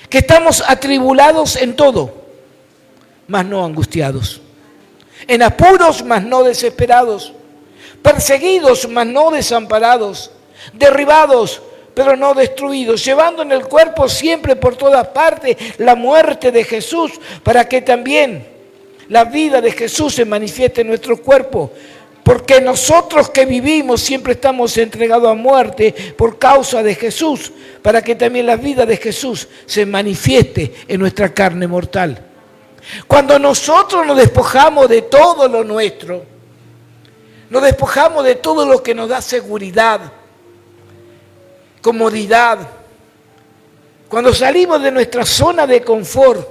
Que estamos atribulados en todo, mas no angustiados. En apuros, mas no desesperados, perseguidos, mas no desamparados, derribados, pero no destruidos, llevando en el cuerpo siempre por todas partes la muerte de Jesús, para que también la vida de Jesús se manifieste en nuestro cuerpo. Porque nosotros que vivimos siempre estamos entregados a muerte por causa de Jesús, para que también la vida de Jesús se manifieste en nuestra carne mortal. Cuando nosotros nos despojamos de todo lo nuestro, nos despojamos de todo lo que nos da seguridad, comodidad, cuando salimos de nuestra zona de confort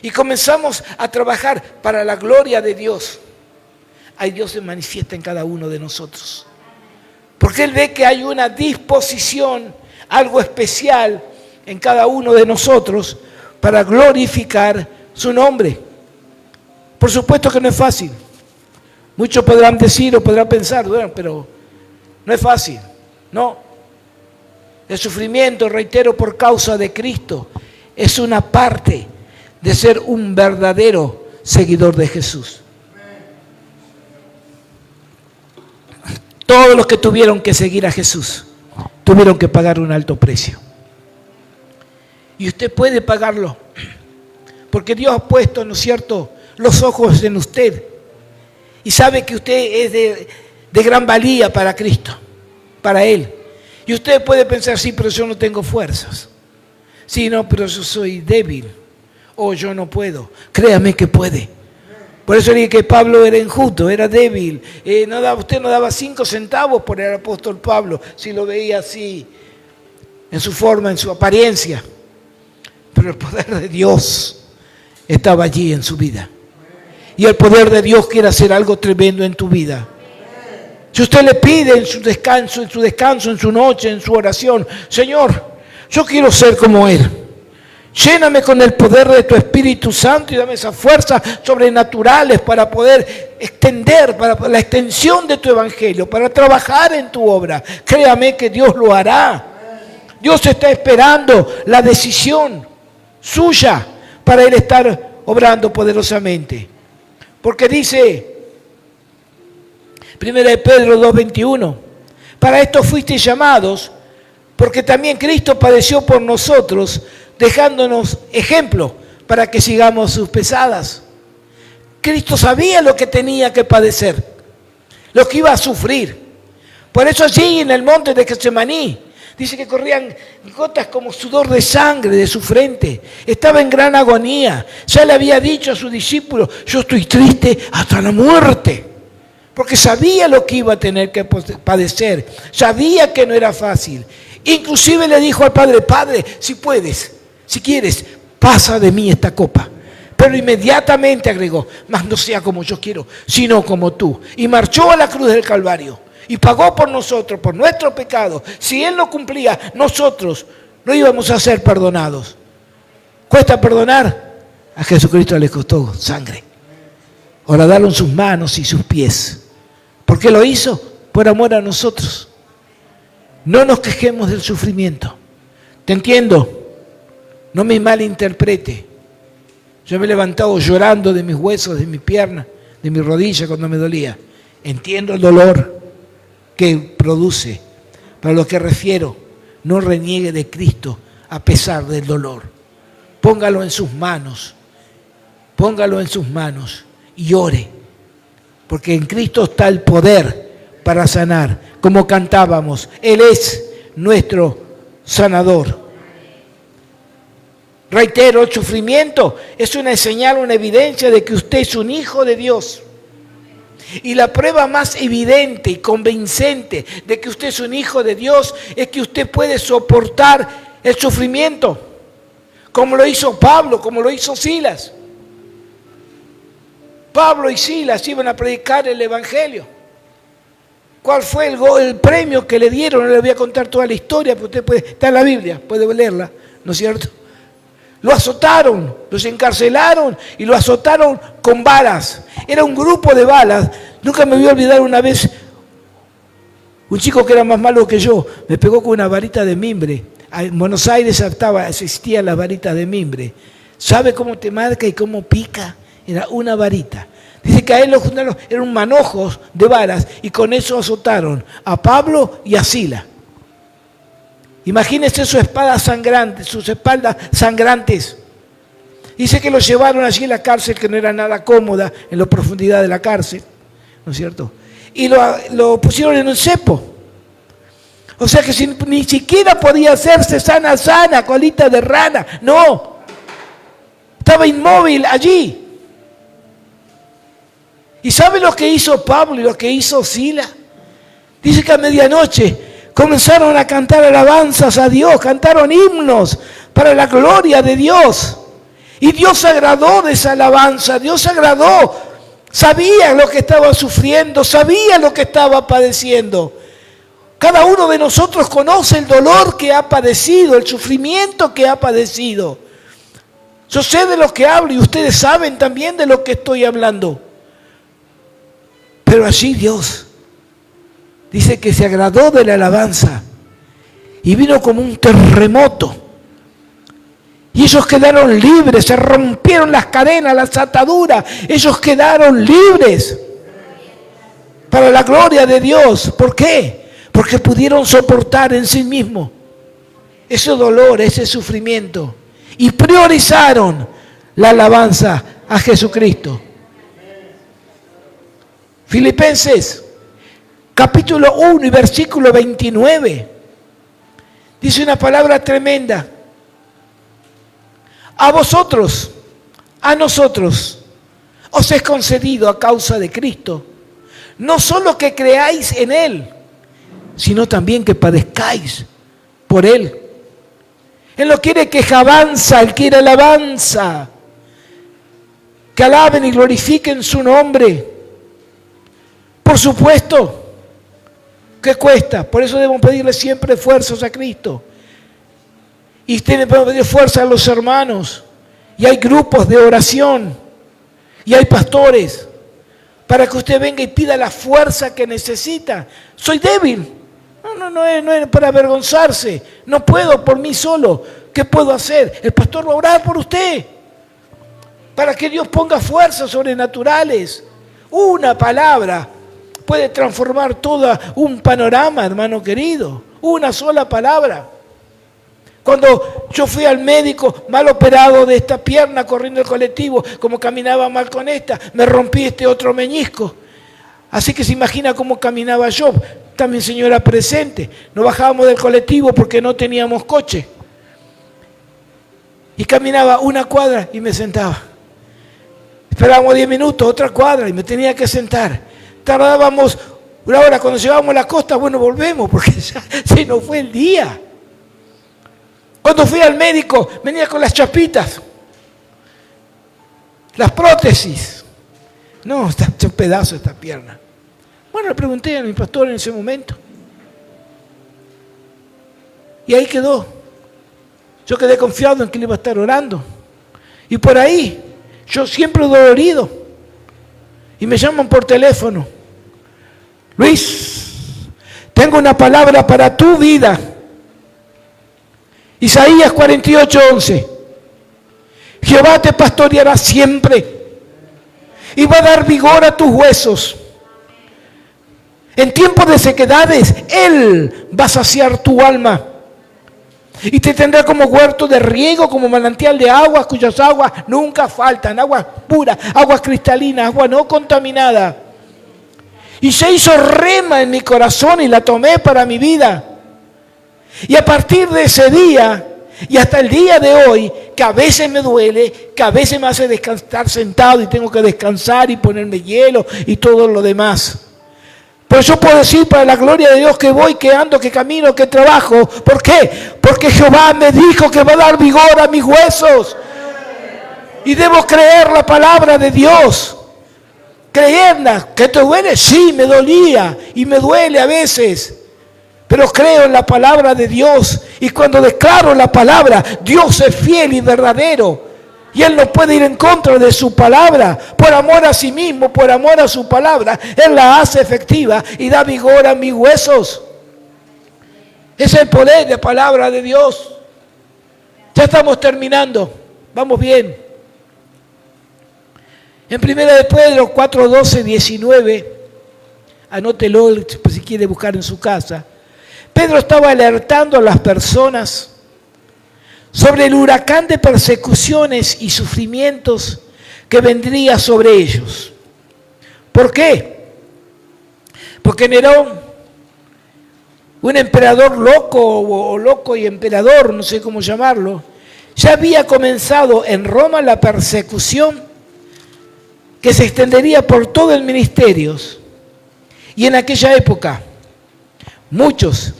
y comenzamos a trabajar para la gloria de Dios, ahí Dios se manifiesta en cada uno de nosotros. Porque Él ve que hay una disposición, algo especial en cada uno de nosotros para glorificar su nombre. Por supuesto que no es fácil. Muchos podrán decir o podrán pensar, bueno, pero no es fácil. No. El sufrimiento, reitero, por causa de Cristo, es una parte de ser un verdadero seguidor de Jesús. Todos los que tuvieron que seguir a Jesús tuvieron que pagar un alto precio. Y usted puede pagarlo. Porque Dios ha puesto, ¿no es cierto?, los ojos en usted. Y sabe que usted es de gran valía para Cristo, para Él. Y usted puede pensar, sí, pero yo no tengo fuerzas. Sí, no, pero yo soy débil. O yo no puedo. Créame que puede. Por eso dije que Pablo era enjuto, era débil. Usted no daba 5 centavos por el apóstol Pablo, si lo veía así, en su forma, en su apariencia. Pero el poder de Dios estaba allí en su vida. Y el poder de Dios quiere hacer algo tremendo en tu vida. Si usted le pide en su descanso, en su noche, en su oración, Señor, yo quiero ser como Él. Lléname con el poder de tu Espíritu Santo y dame esas fuerzas sobrenaturales para poder extender, para la extensión de tu Evangelio, para trabajar en tu obra. Créame que Dios lo hará. Dios está esperando la decisión suya para Él estar obrando poderosamente. Porque dice 1 Pedro 2:21, para esto fuisteis llamados, porque también Cristo padeció por nosotros, dejándonos ejemplo para que sigamos sus pisadas. Cristo sabía lo que tenía que padecer, lo que iba a sufrir. Por eso allí en el monte de Getsemaní, dice que corrían gotas como sudor de sangre de su frente. Estaba en gran agonía. Ya le había dicho a sus discípulos, yo estoy triste hasta la muerte. Porque sabía lo que iba a tener que padecer. Sabía que no era fácil. Inclusive le dijo al Padre, Padre, si puedes, si quieres, pasa de mí esta copa. Pero inmediatamente agregó, mas no sea como yo quiero, sino como tú. Y marchó a la cruz del Calvario. Y pagó por nosotros, por nuestro pecado. Si Él no cumplía, nosotros no íbamos a ser perdonados. ¿Cuesta perdonar? A Jesucristo le costó sangre. Horadaron sus manos y sus pies. ¿Por qué lo hizo? Por amor a nosotros. No nos quejemos del sufrimiento. Te entiendo. No me malinterprete. Yo me he levantado llorando de mis huesos, de mi pierna, de mi rodilla cuando me dolía. Entiendo el dolor que produce. Para lo que refiero, no reniegue de Cristo a pesar del dolor. Póngalo en sus manos. Póngalo en sus manos y ore. Porque en Cristo está el poder para sanar. Como cantábamos, Él es nuestro sanador. Reitero, el sufrimiento es una señal, una evidencia de que usted es un hijo de Dios. Y la prueba más evidente y convincente de que usted es un hijo de Dios es que usted puede soportar el sufrimiento, como lo hizo Pablo, como lo hizo Silas. Pablo y Silas iban a predicar el Evangelio. ¿Cuál fue el premio que le dieron? No le voy a contar toda la historia, pero usted está en la Biblia, puede leerla, ¿no es cierto? Lo azotaron, los encarcelaron y lo azotaron con varas. Era un grupo de balas. Nunca me voy a olvidar una vez, un chico que era más malo que yo, me pegó con una varita de mimbre. En Buenos Aires existían las varitas de mimbre. ¿Sabe cómo te marca y cómo pica? Era una varita. Dice que a él lo juntaron, eran manojos de varas y con eso azotaron a Pablo y a Silas. Imagínense sus espaldas sangrantes. Dice que lo llevaron allí a la cárcel, que no era nada cómoda en la profundidad de la cárcel, ¿no es cierto? Y lo pusieron en un cepo. O sea que ni siquiera podía hacerse sana, colita de rana. No. Estaba inmóvil allí. ¿Y sabe lo que hizo Pablo y lo que hizo Silas? Dice que a medianoche comenzaron a cantar alabanzas a Dios, cantaron himnos para la gloria de Dios. Y Dios se agradó de esa alabanza, Dios se agradó. Sabía lo que estaba sufriendo, sabía lo que estaba padeciendo. Cada uno de nosotros conoce el dolor que ha padecido, el sufrimiento que ha padecido. Yo sé de lo que hablo y ustedes saben también de lo que estoy hablando. Pero allí Dios dice que se agradó de la alabanza y vino como un terremoto. Y ellos quedaron libres, se rompieron las cadenas, las ataduras. Ellos quedaron libres para la gloria de Dios. ¿Por qué? Porque pudieron soportar en sí mismos ese dolor, ese sufrimiento. Y priorizaron la alabanza a Jesucristo. Filipenses capítulo 1 y versículo 29. dice una palabra tremenda. A vosotros, a nosotros, os es concedido a causa de Cristo, no solo que creáis en Él, sino también que padezcáis por Él. Él no quiere queja avanza, Él quiere alabanza. Que alaben y glorifiquen su nombre. Por supuesto, ¿qué cuesta? Por eso debemos pedirle siempre fuerzas a Cristo. Y debemos pedir fuerza a los hermanos. Y hay grupos de oración. Y hay pastores. Para que usted venga y pida la fuerza que necesita. Soy débil. No es para avergonzarse. No puedo por mí solo. ¿Qué puedo hacer? El pastor va a orar por usted. Para que Dios ponga fuerzas sobrenaturales. Una palabra puede transformar todo un panorama, hermano querido. Una sola palabra. Cuando yo fui al médico mal operado de esta pierna corriendo el colectivo, como caminaba mal con esta, me rompí este otro meñisco. Así que se imagina cómo caminaba yo. También señora presente. Nos bajábamos del colectivo porque no teníamos coche. Y caminaba una cuadra y me sentaba. Esperábamos 10 minutos, otra cuadra y me tenía que sentar. Tardábamos una hora, cuando llegábamos a la costa, bueno, volvemos porque ya se nos fue el día. Cuando fui al médico, venía con las chapitas, las prótesis. No, está hecho pedazo esta pierna. Bueno, le pregunté a mi pastor en ese momento. Y ahí quedó. Yo quedé confiado en que él iba a estar orando. Y por ahí, yo siempre dolorido. Y me llaman por teléfono. Luis, tengo una palabra para tu vida. Isaías 48:11. Jehová te pastoreará siempre y va a dar vigor a tus huesos. En tiempos de sequedades, Él va a saciar tu alma. Y te tendrá como huerto de riego, como manantial de aguas, cuyas aguas nunca faltan. Aguas puras, aguas cristalinas, agua no contaminada. Y se hizo rema en mi corazón y la tomé para mi vida. Y a partir de ese día y hasta el día de hoy, que a veces me duele, que a veces me hace estar sentado y tengo que descansar y ponerme hielo y todo lo demás. Pero yo puedo decir para la gloria de Dios que voy, que ando, que camino, que trabajo. ¿Por qué? Porque Jehová me dijo que va a dar vigor a mis huesos. Y debo creer la palabra de Dios. Creerla. ¿Que te duele? Sí, me dolía y me duele a veces. Pero creo en la palabra de Dios. Y cuando declaro la palabra, Dios es fiel y verdadero. Y Él no puede ir en contra de su palabra. Por amor a sí mismo, por amor a su palabra, Él la hace efectiva y da vigor a mis huesos. Es el poder de la palabra de Dios. Ya estamos terminando. Vamos bien. En 1 de Pedro 4, 12, 19, anótelo si quiere buscar en su casa. Pedro estaba alertando a las personas sobre el huracán de persecuciones y sufrimientos que vendría sobre ellos. ¿Por qué? Porque Nerón, un emperador loco o loco y emperador, no sé cómo llamarlo, ya había comenzado en Roma la persecución que se extendería por todo el ministerio. Y en aquella época muchos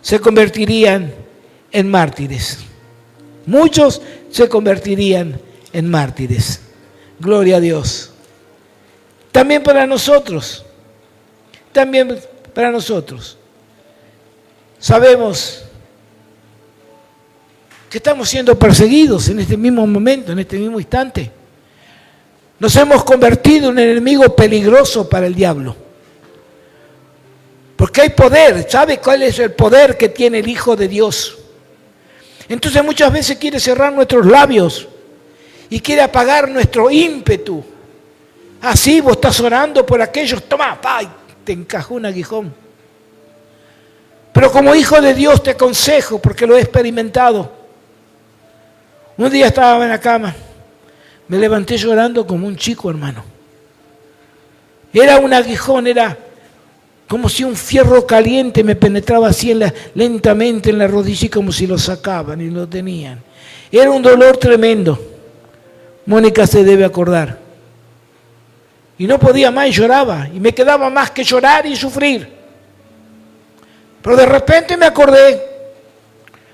se convertirían en mártires. Muchos se convertirían en mártires. Gloria a Dios. También para nosotros. También para nosotros. Sabemos que estamos siendo perseguidos en este mismo momento, en este mismo instante. Nos hemos convertido en un enemigo peligroso para el diablo. Porque hay poder. ¿Sabe cuál es el poder que tiene el Hijo de Dios? Entonces muchas veces quiere cerrar nuestros labios y quiere apagar nuestro ímpetu. Así vos estás orando por aquellos, toma, pa, y te encajó un aguijón. Pero como hijo de Dios te aconsejo, porque lo he experimentado. Un día estaba en la cama, me levanté llorando como un chico, hermano. Era un aguijón, era como si un fierro caliente me penetraba así lentamente en la rodilla, y como si lo sacaban y lo tenían. Era un dolor tremendo. Mónica se debe acordar. Y no podía más y lloraba. Y me quedaba más que llorar y sufrir. Pero de repente me acordé.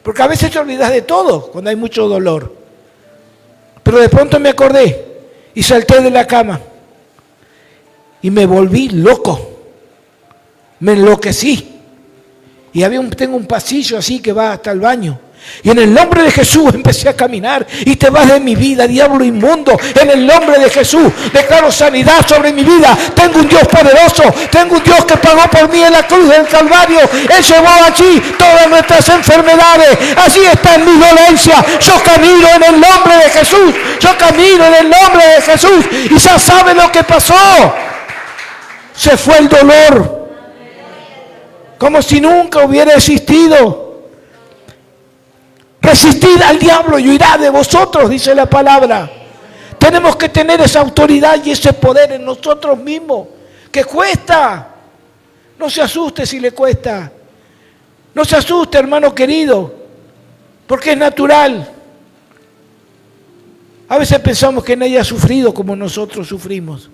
Porque a veces te olvidas de todo cuando hay mucho dolor. Pero de pronto me acordé y salté de la cama. Y me volví loco. Me enloquecí. Y tengo un pasillo así que va hasta el baño. Y en el nombre de Jesús empecé a caminar. Y te vas de mi vida, diablo inmundo. En el nombre de Jesús declaro sanidad sobre mi vida. Tengo un Dios poderoso. Tengo un Dios que pagó por mí en la cruz del Calvario. Él llevó allí todas nuestras enfermedades. Así está en mi dolencia. Yo camino en el nombre de Jesús. Yo camino en el nombre de Jesús. Y ya sabe lo que pasó. Se fue el dolor. Como si nunca hubiera existido. Resistid al diablo y huirá de vosotros, dice la palabra. Tenemos que tener esa autoridad y ese poder en nosotros mismos. Que cuesta. No se asuste si le cuesta. No se asuste, hermano querido. Porque es natural. A veces pensamos que nadie ha sufrido como nosotros sufrimos.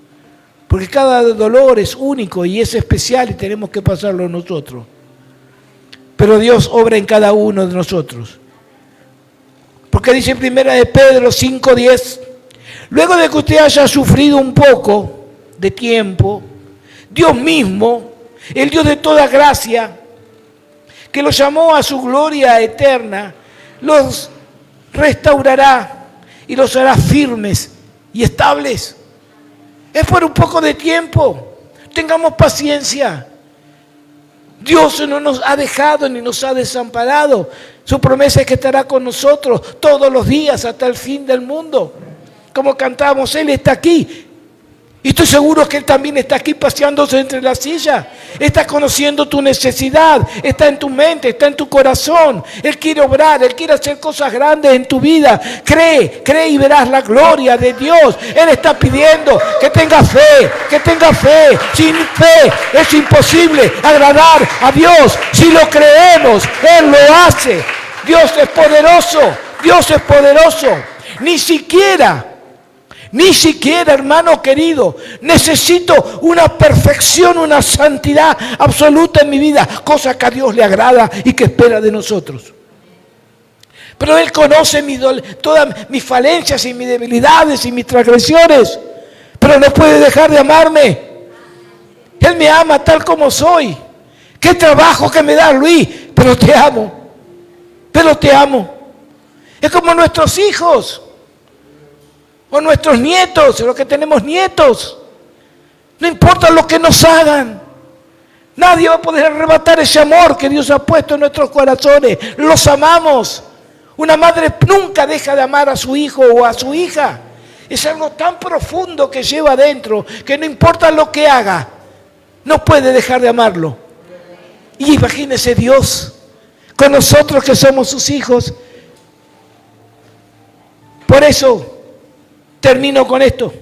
Porque cada dolor es único y es especial y tenemos que pasarlo nosotros. Pero Dios obra en cada uno de nosotros. Porque dice en 1 de Pedro 5:10, luego de que usted haya sufrido un poco de tiempo, Dios mismo, el Dios de toda gracia, que los llamó a su gloria eterna, los restaurará y los hará firmes y estables. Es por un poco de tiempo. Tengamos paciencia. Dios no nos ha dejado ni nos ha desamparado. Su promesa es que estará con nosotros todos los días hasta el fin del mundo. Como cantábamos, Él está aquí. Y estoy seguro que Él también está aquí paseándose entre las sillas. Está conociendo tu necesidad. Está en tu mente, está en tu corazón. Él quiere obrar, Él quiere hacer cosas grandes en tu vida. Cree y verás la gloria de Dios. Él está pidiendo que tengas fe, que tengas fe. Sin fe es imposible agradar a Dios. Si lo creemos, Él lo hace. Dios es poderoso, Dios es poderoso. Ni siquiera, hermano querido, necesito una perfección, una santidad absoluta en mi vida, cosa que a Dios le agrada y que espera de nosotros. Pero Él conoce todas mis falencias y mis debilidades y mis transgresiones, pero no puede dejar de amarme. Él me ama tal como soy. Qué trabajo que me da, Luis, pero te amo. Pero te amo. Es como nuestros hijos. O nuestros nietos, los que tenemos nietos. No importa lo que nos hagan. Nadie va a poder arrebatar ese amor que Dios ha puesto en nuestros corazones. Los amamos. Una madre nunca deja de amar a su hijo o a su hija. Es algo tan profundo que lleva adentro que no importa lo que haga, no puede dejar de amarlo. Y imagínese Dios con nosotros que somos sus hijos. Por eso termino con esto.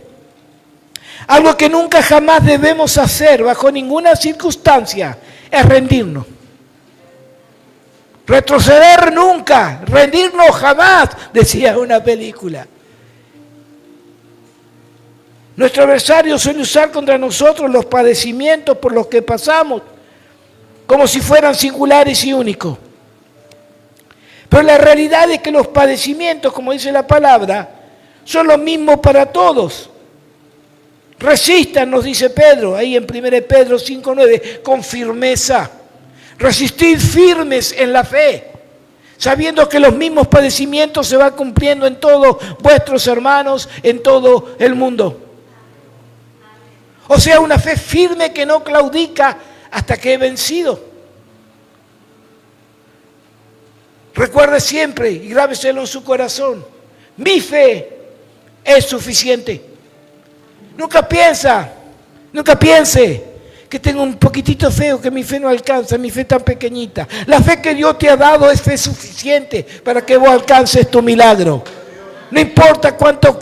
Algo que nunca jamás debemos hacer bajo ninguna circunstancia es rendirnos. Retroceder nunca, rendirnos jamás, decía una película. Nuestro adversario suele usar contra nosotros los padecimientos por los que pasamos como si fueran singulares y únicos. Pero la realidad es que los padecimientos, como dice la palabra, son los mismos para todos. Resistan, nos dice Pedro, ahí en 1 Pedro 5:9, con firmeza. Resistid firmes en la fe, sabiendo que los mismos padecimientos se van cumpliendo en todos vuestros hermanos, en todo el mundo. O sea, una fe firme que no claudica hasta que he vencido. Recuerde siempre y grábeselo en su corazón, mi fe es suficiente. Nunca piense que tengo un poquitito feo, que mi fe no alcanza, mi fe tan pequeñita. La fe que Dios te ha dado es fe suficiente para que vos alcances tu milagro. No importa cuánto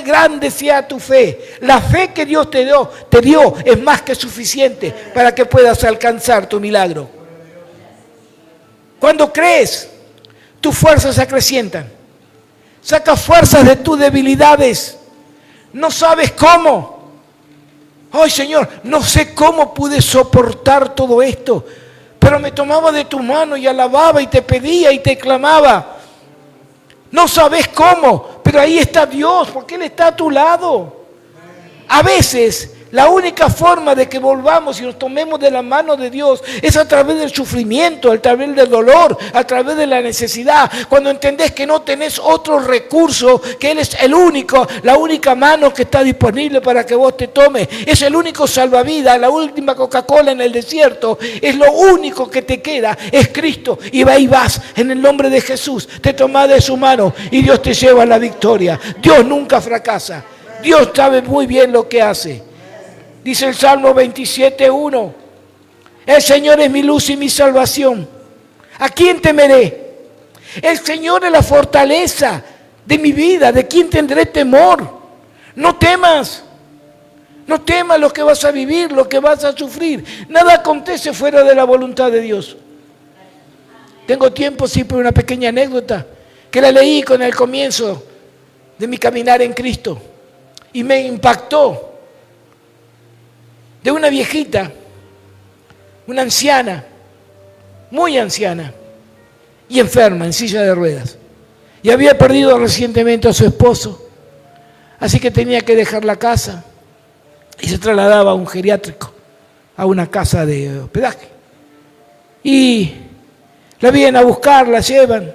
grande sea tu fe, la fe que Dios te dio es más que suficiente para que puedas alcanzar tu milagro. Cuando crees, tus fuerzas se acrecientan. Sacas fuerzas de tus debilidades. No sabes cómo. Ay, Señor, no sé cómo pude soportar todo esto, pero me tomaba de tu mano y alababa y te pedía y te clamaba. No sabes cómo, pero ahí está Dios, porque Él está a tu lado. A veces, la única forma de que volvamos y nos tomemos de la mano de Dios es a través del sufrimiento, a través del dolor, a través de la necesidad. Cuando entendés que no tenés otro recurso, que Él es el único, la única mano que está disponible para que vos te tomes. Es el único salvavidas, la última Coca-Cola en el desierto. Es lo único que te queda, es Cristo. Y ahí vas, en el nombre de Jesús, te tomás de su mano y Dios te lleva a la victoria. Dios nunca fracasa. Dios sabe muy bien lo que hace. Dice el Salmo 27:1, el Señor es mi luz y mi salvación. ¿A quién temeré? El Señor es la fortaleza de mi vida. ¿De quién tendré temor? No temas. No temas lo que vas a vivir, lo que vas a sufrir. Nada acontece fuera de la voluntad de Dios. Tengo tiempo, sí, por una pequeña anécdota que la leí con el comienzo de mi caminar en Cristo y me impactó. De una viejita, una anciana, muy anciana y enferma, en silla de ruedas. Y había perdido recientemente a su esposo, así que tenía que dejar la casa y se trasladaba a un geriátrico, a una casa de hospedaje. Y la vienen a buscar, la llevan.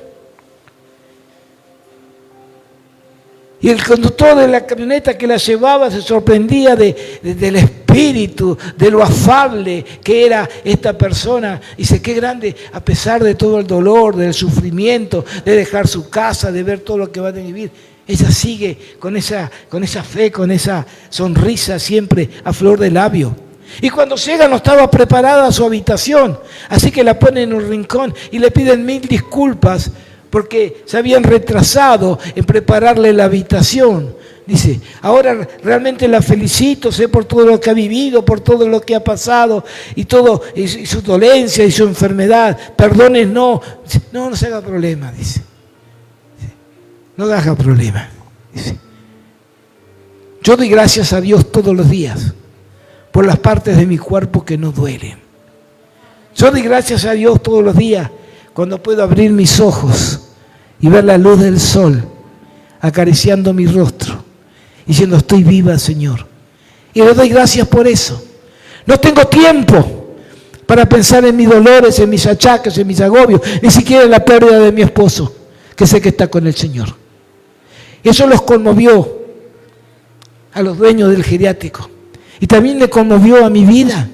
Y el conductor de la camioneta que la llevaba se sorprendía del espíritu, de lo afable que era esta persona. Dice, qué grande, a pesar de todo el dolor, del sufrimiento, de dejar su casa, de ver todo lo que va a vivir. Ella sigue con esa fe, con esa sonrisa siempre a flor de labio. Y cuando llega no estaba preparada a su habitación, así que la ponen en un rincón y le piden 1000 disculpas porque se habían retrasado en prepararle la habitación. Dice, ahora realmente la felicito, sé por todo lo que ha vivido, por todo lo que ha pasado y todo, y su dolencia y su enfermedad. Perdones, no se haga problema, dice. No haga problema, dice. Yo doy gracias a Dios todos los días por las partes de mi cuerpo que no duelen. Yo doy gracias a Dios todos los días cuando puedo abrir mis ojos y ver la luz del sol acariciando mi rostro, diciendo, estoy viva, Señor. Y le doy gracias por eso. No tengo tiempo para pensar en mis dolores, en mis achaques, en mis agobios, ni siquiera en la pérdida de mi esposo, que sé que está con el Señor. Y eso los conmovió a los dueños del geriátrico. Y también le conmovió a mi vida.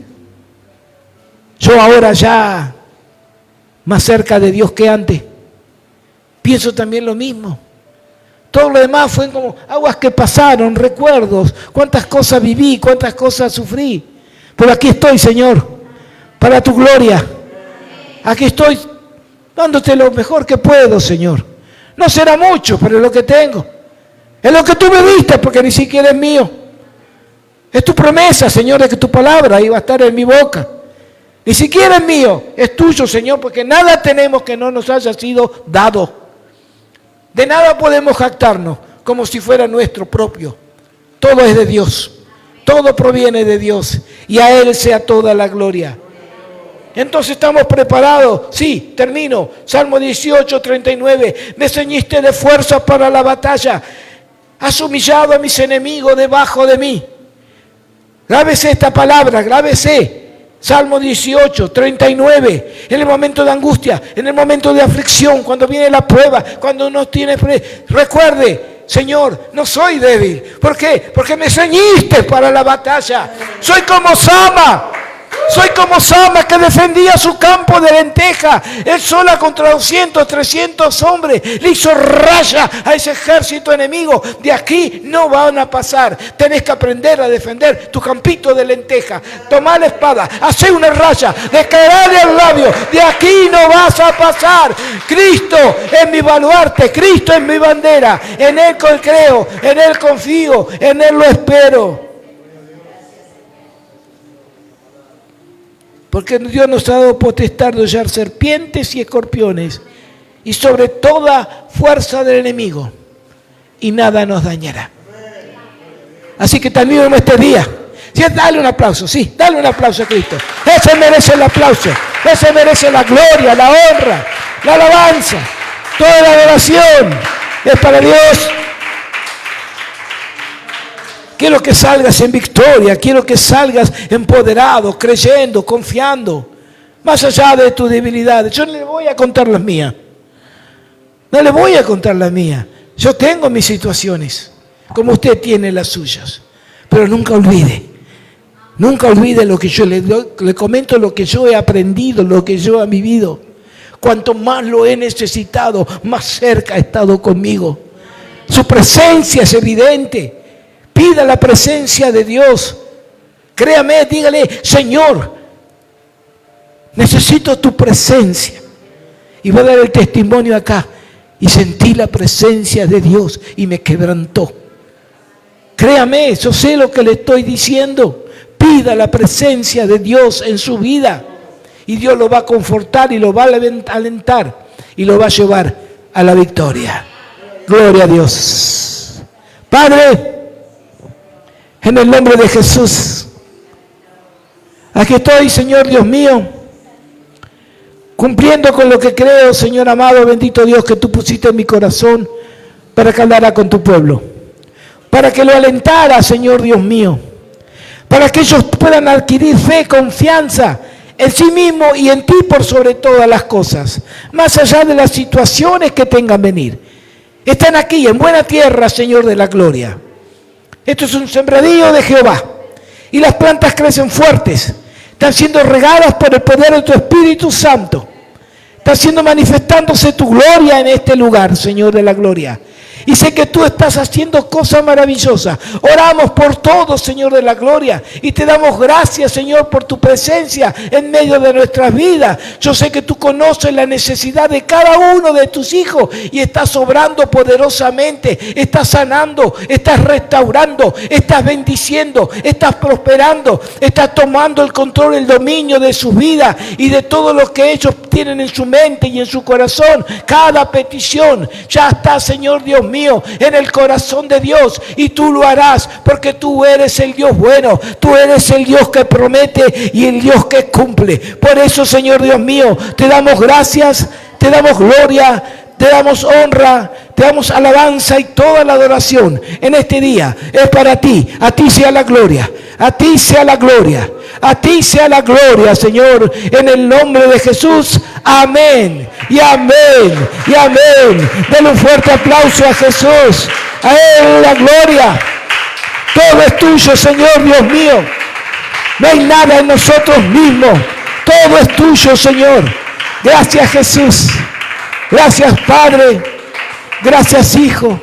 Yo ahora ya más cerca de Dios que antes, pienso también lo mismo. Todo lo demás fue como aguas que pasaron, recuerdos, cuántas cosas viví, cuántas cosas sufrí. Pero aquí estoy, Señor, para tu gloria. Aquí estoy dándote lo mejor que puedo, Señor. No será mucho, pero es lo que tengo. Es lo que tú me diste, porque ni siquiera es mío. Es tu promesa, Señor, de que tu palabra iba a estar en mi boca. Ni siquiera es mío, es tuyo, Señor, porque nada tenemos que no nos haya sido dado. De nada podemos jactarnos como si fuera nuestro propio. Todo es de Dios, todo proviene de Dios y a Él sea toda la gloria. Entonces estamos preparados. Sí, termino. Salmo 18:39. Me ceñiste de fuerza para la batalla. Has humillado a mis enemigos debajo de mí. Grábese esta palabra, grábese. Salmo 18:39, en el momento de angustia, en el momento de aflicción, cuando viene la prueba, cuando no tiene fe, recuerde, Señor, no soy débil. ¿Por qué? Porque me ceñiste para la batalla. Soy como Sama. Soy como Sama, que defendía su campo de lenteja. Él sola contra 200, 300 hombres. Le hizo raya a ese ejército enemigo. De aquí no van a pasar. Tenés que aprender a defender tu campito de lenteja. Tomá la espada, hacé una raya, declarale al labio: de aquí no vas a pasar. Cristo es mi baluarte, Cristo es mi bandera. En Él creo, en Él confío, en Él lo espero. Porque Dios nos ha dado potestad de hollar serpientes y escorpiones y sobre toda fuerza del enemigo, y nada nos dañará. Así que también en este día, sí, dale un aplauso, sí, dale un aplauso a Cristo. Ese merece el aplauso, ese merece la gloria, la honra, la alabanza, toda la adoración es para Dios. Quiero que salgas en victoria, quiero que salgas empoderado, creyendo, confiando, más allá de tus debilidades. Yo no le voy a contar las mías, no le voy a contar las mías. Yo tengo mis situaciones, como usted tiene las suyas, pero nunca olvide lo que yo le comento, lo que yo he aprendido, lo que yo he vivido. Cuanto más lo he necesitado, más cerca ha estado conmigo. Su presencia es evidente. Pida la presencia de Dios. Créame, dígale: Señor, necesito tu presencia. Y voy a dar el testimonio acá. Y sentí la presencia de Dios y me quebrantó. Créame, yo sé lo que le estoy diciendo. Pida la presencia de Dios en su vida. Y Dios lo va a confortar y lo va a alentar. Y lo va a llevar a la victoria. Gloria a Dios. Padre, en el nombre de Jesús, aquí estoy, Señor Dios mío, cumpliendo con lo que creo, Señor amado, bendito Dios, que tú pusiste en mi corazón para que hablara con tu pueblo, para que lo alentara, Señor Dios mío, para que ellos puedan adquirir fe, confianza en sí mismo y en ti por sobre todas las cosas, más allá de las situaciones que tengan venir. Están aquí en buena tierra, Señor de la gloria. Esto es un sembradío de Jehová y las plantas crecen fuertes, están siendo regadas por el poder de tu Espíritu Santo. Está siendo manifestándose tu gloria en este lugar, Señor de la gloria. Y sé que tú estás haciendo cosas maravillosas. Oramos por todo, Señor de la gloria. Y te damos gracias, Señor, por tu presencia en medio de nuestras vidas. Yo sé que tú conoces la necesidad de cada uno de tus hijos. Y estás obrando poderosamente. Estás sanando, estás restaurando, estás bendiciendo, estás prosperando. Estás tomando el control, el dominio de sus vidas y de todo lo que ellos tienen en su mente y en su corazón. Cada petición ya está, Señor Dios mío, en el corazón de Dios, y tú lo harás porque tú eres el Dios bueno, tú eres el Dios que promete y el Dios que cumple. Por eso, Señor Dios mío, te damos gracias, te damos gloria, te damos honra, te damos alabanza y toda la adoración en este día. Es para ti, a ti sea la gloria, a ti sea la gloria, a ti sea la gloria, Señor, en el nombre de Jesús. Amén y amén y amén. Denle un fuerte aplauso a Jesús, a Él la gloria. Todo es tuyo, Señor Dios mío. No hay nada en nosotros mismos, todo es tuyo, Señor. Gracias, Jesús. Gracias, Padre. Gracias, Hijo.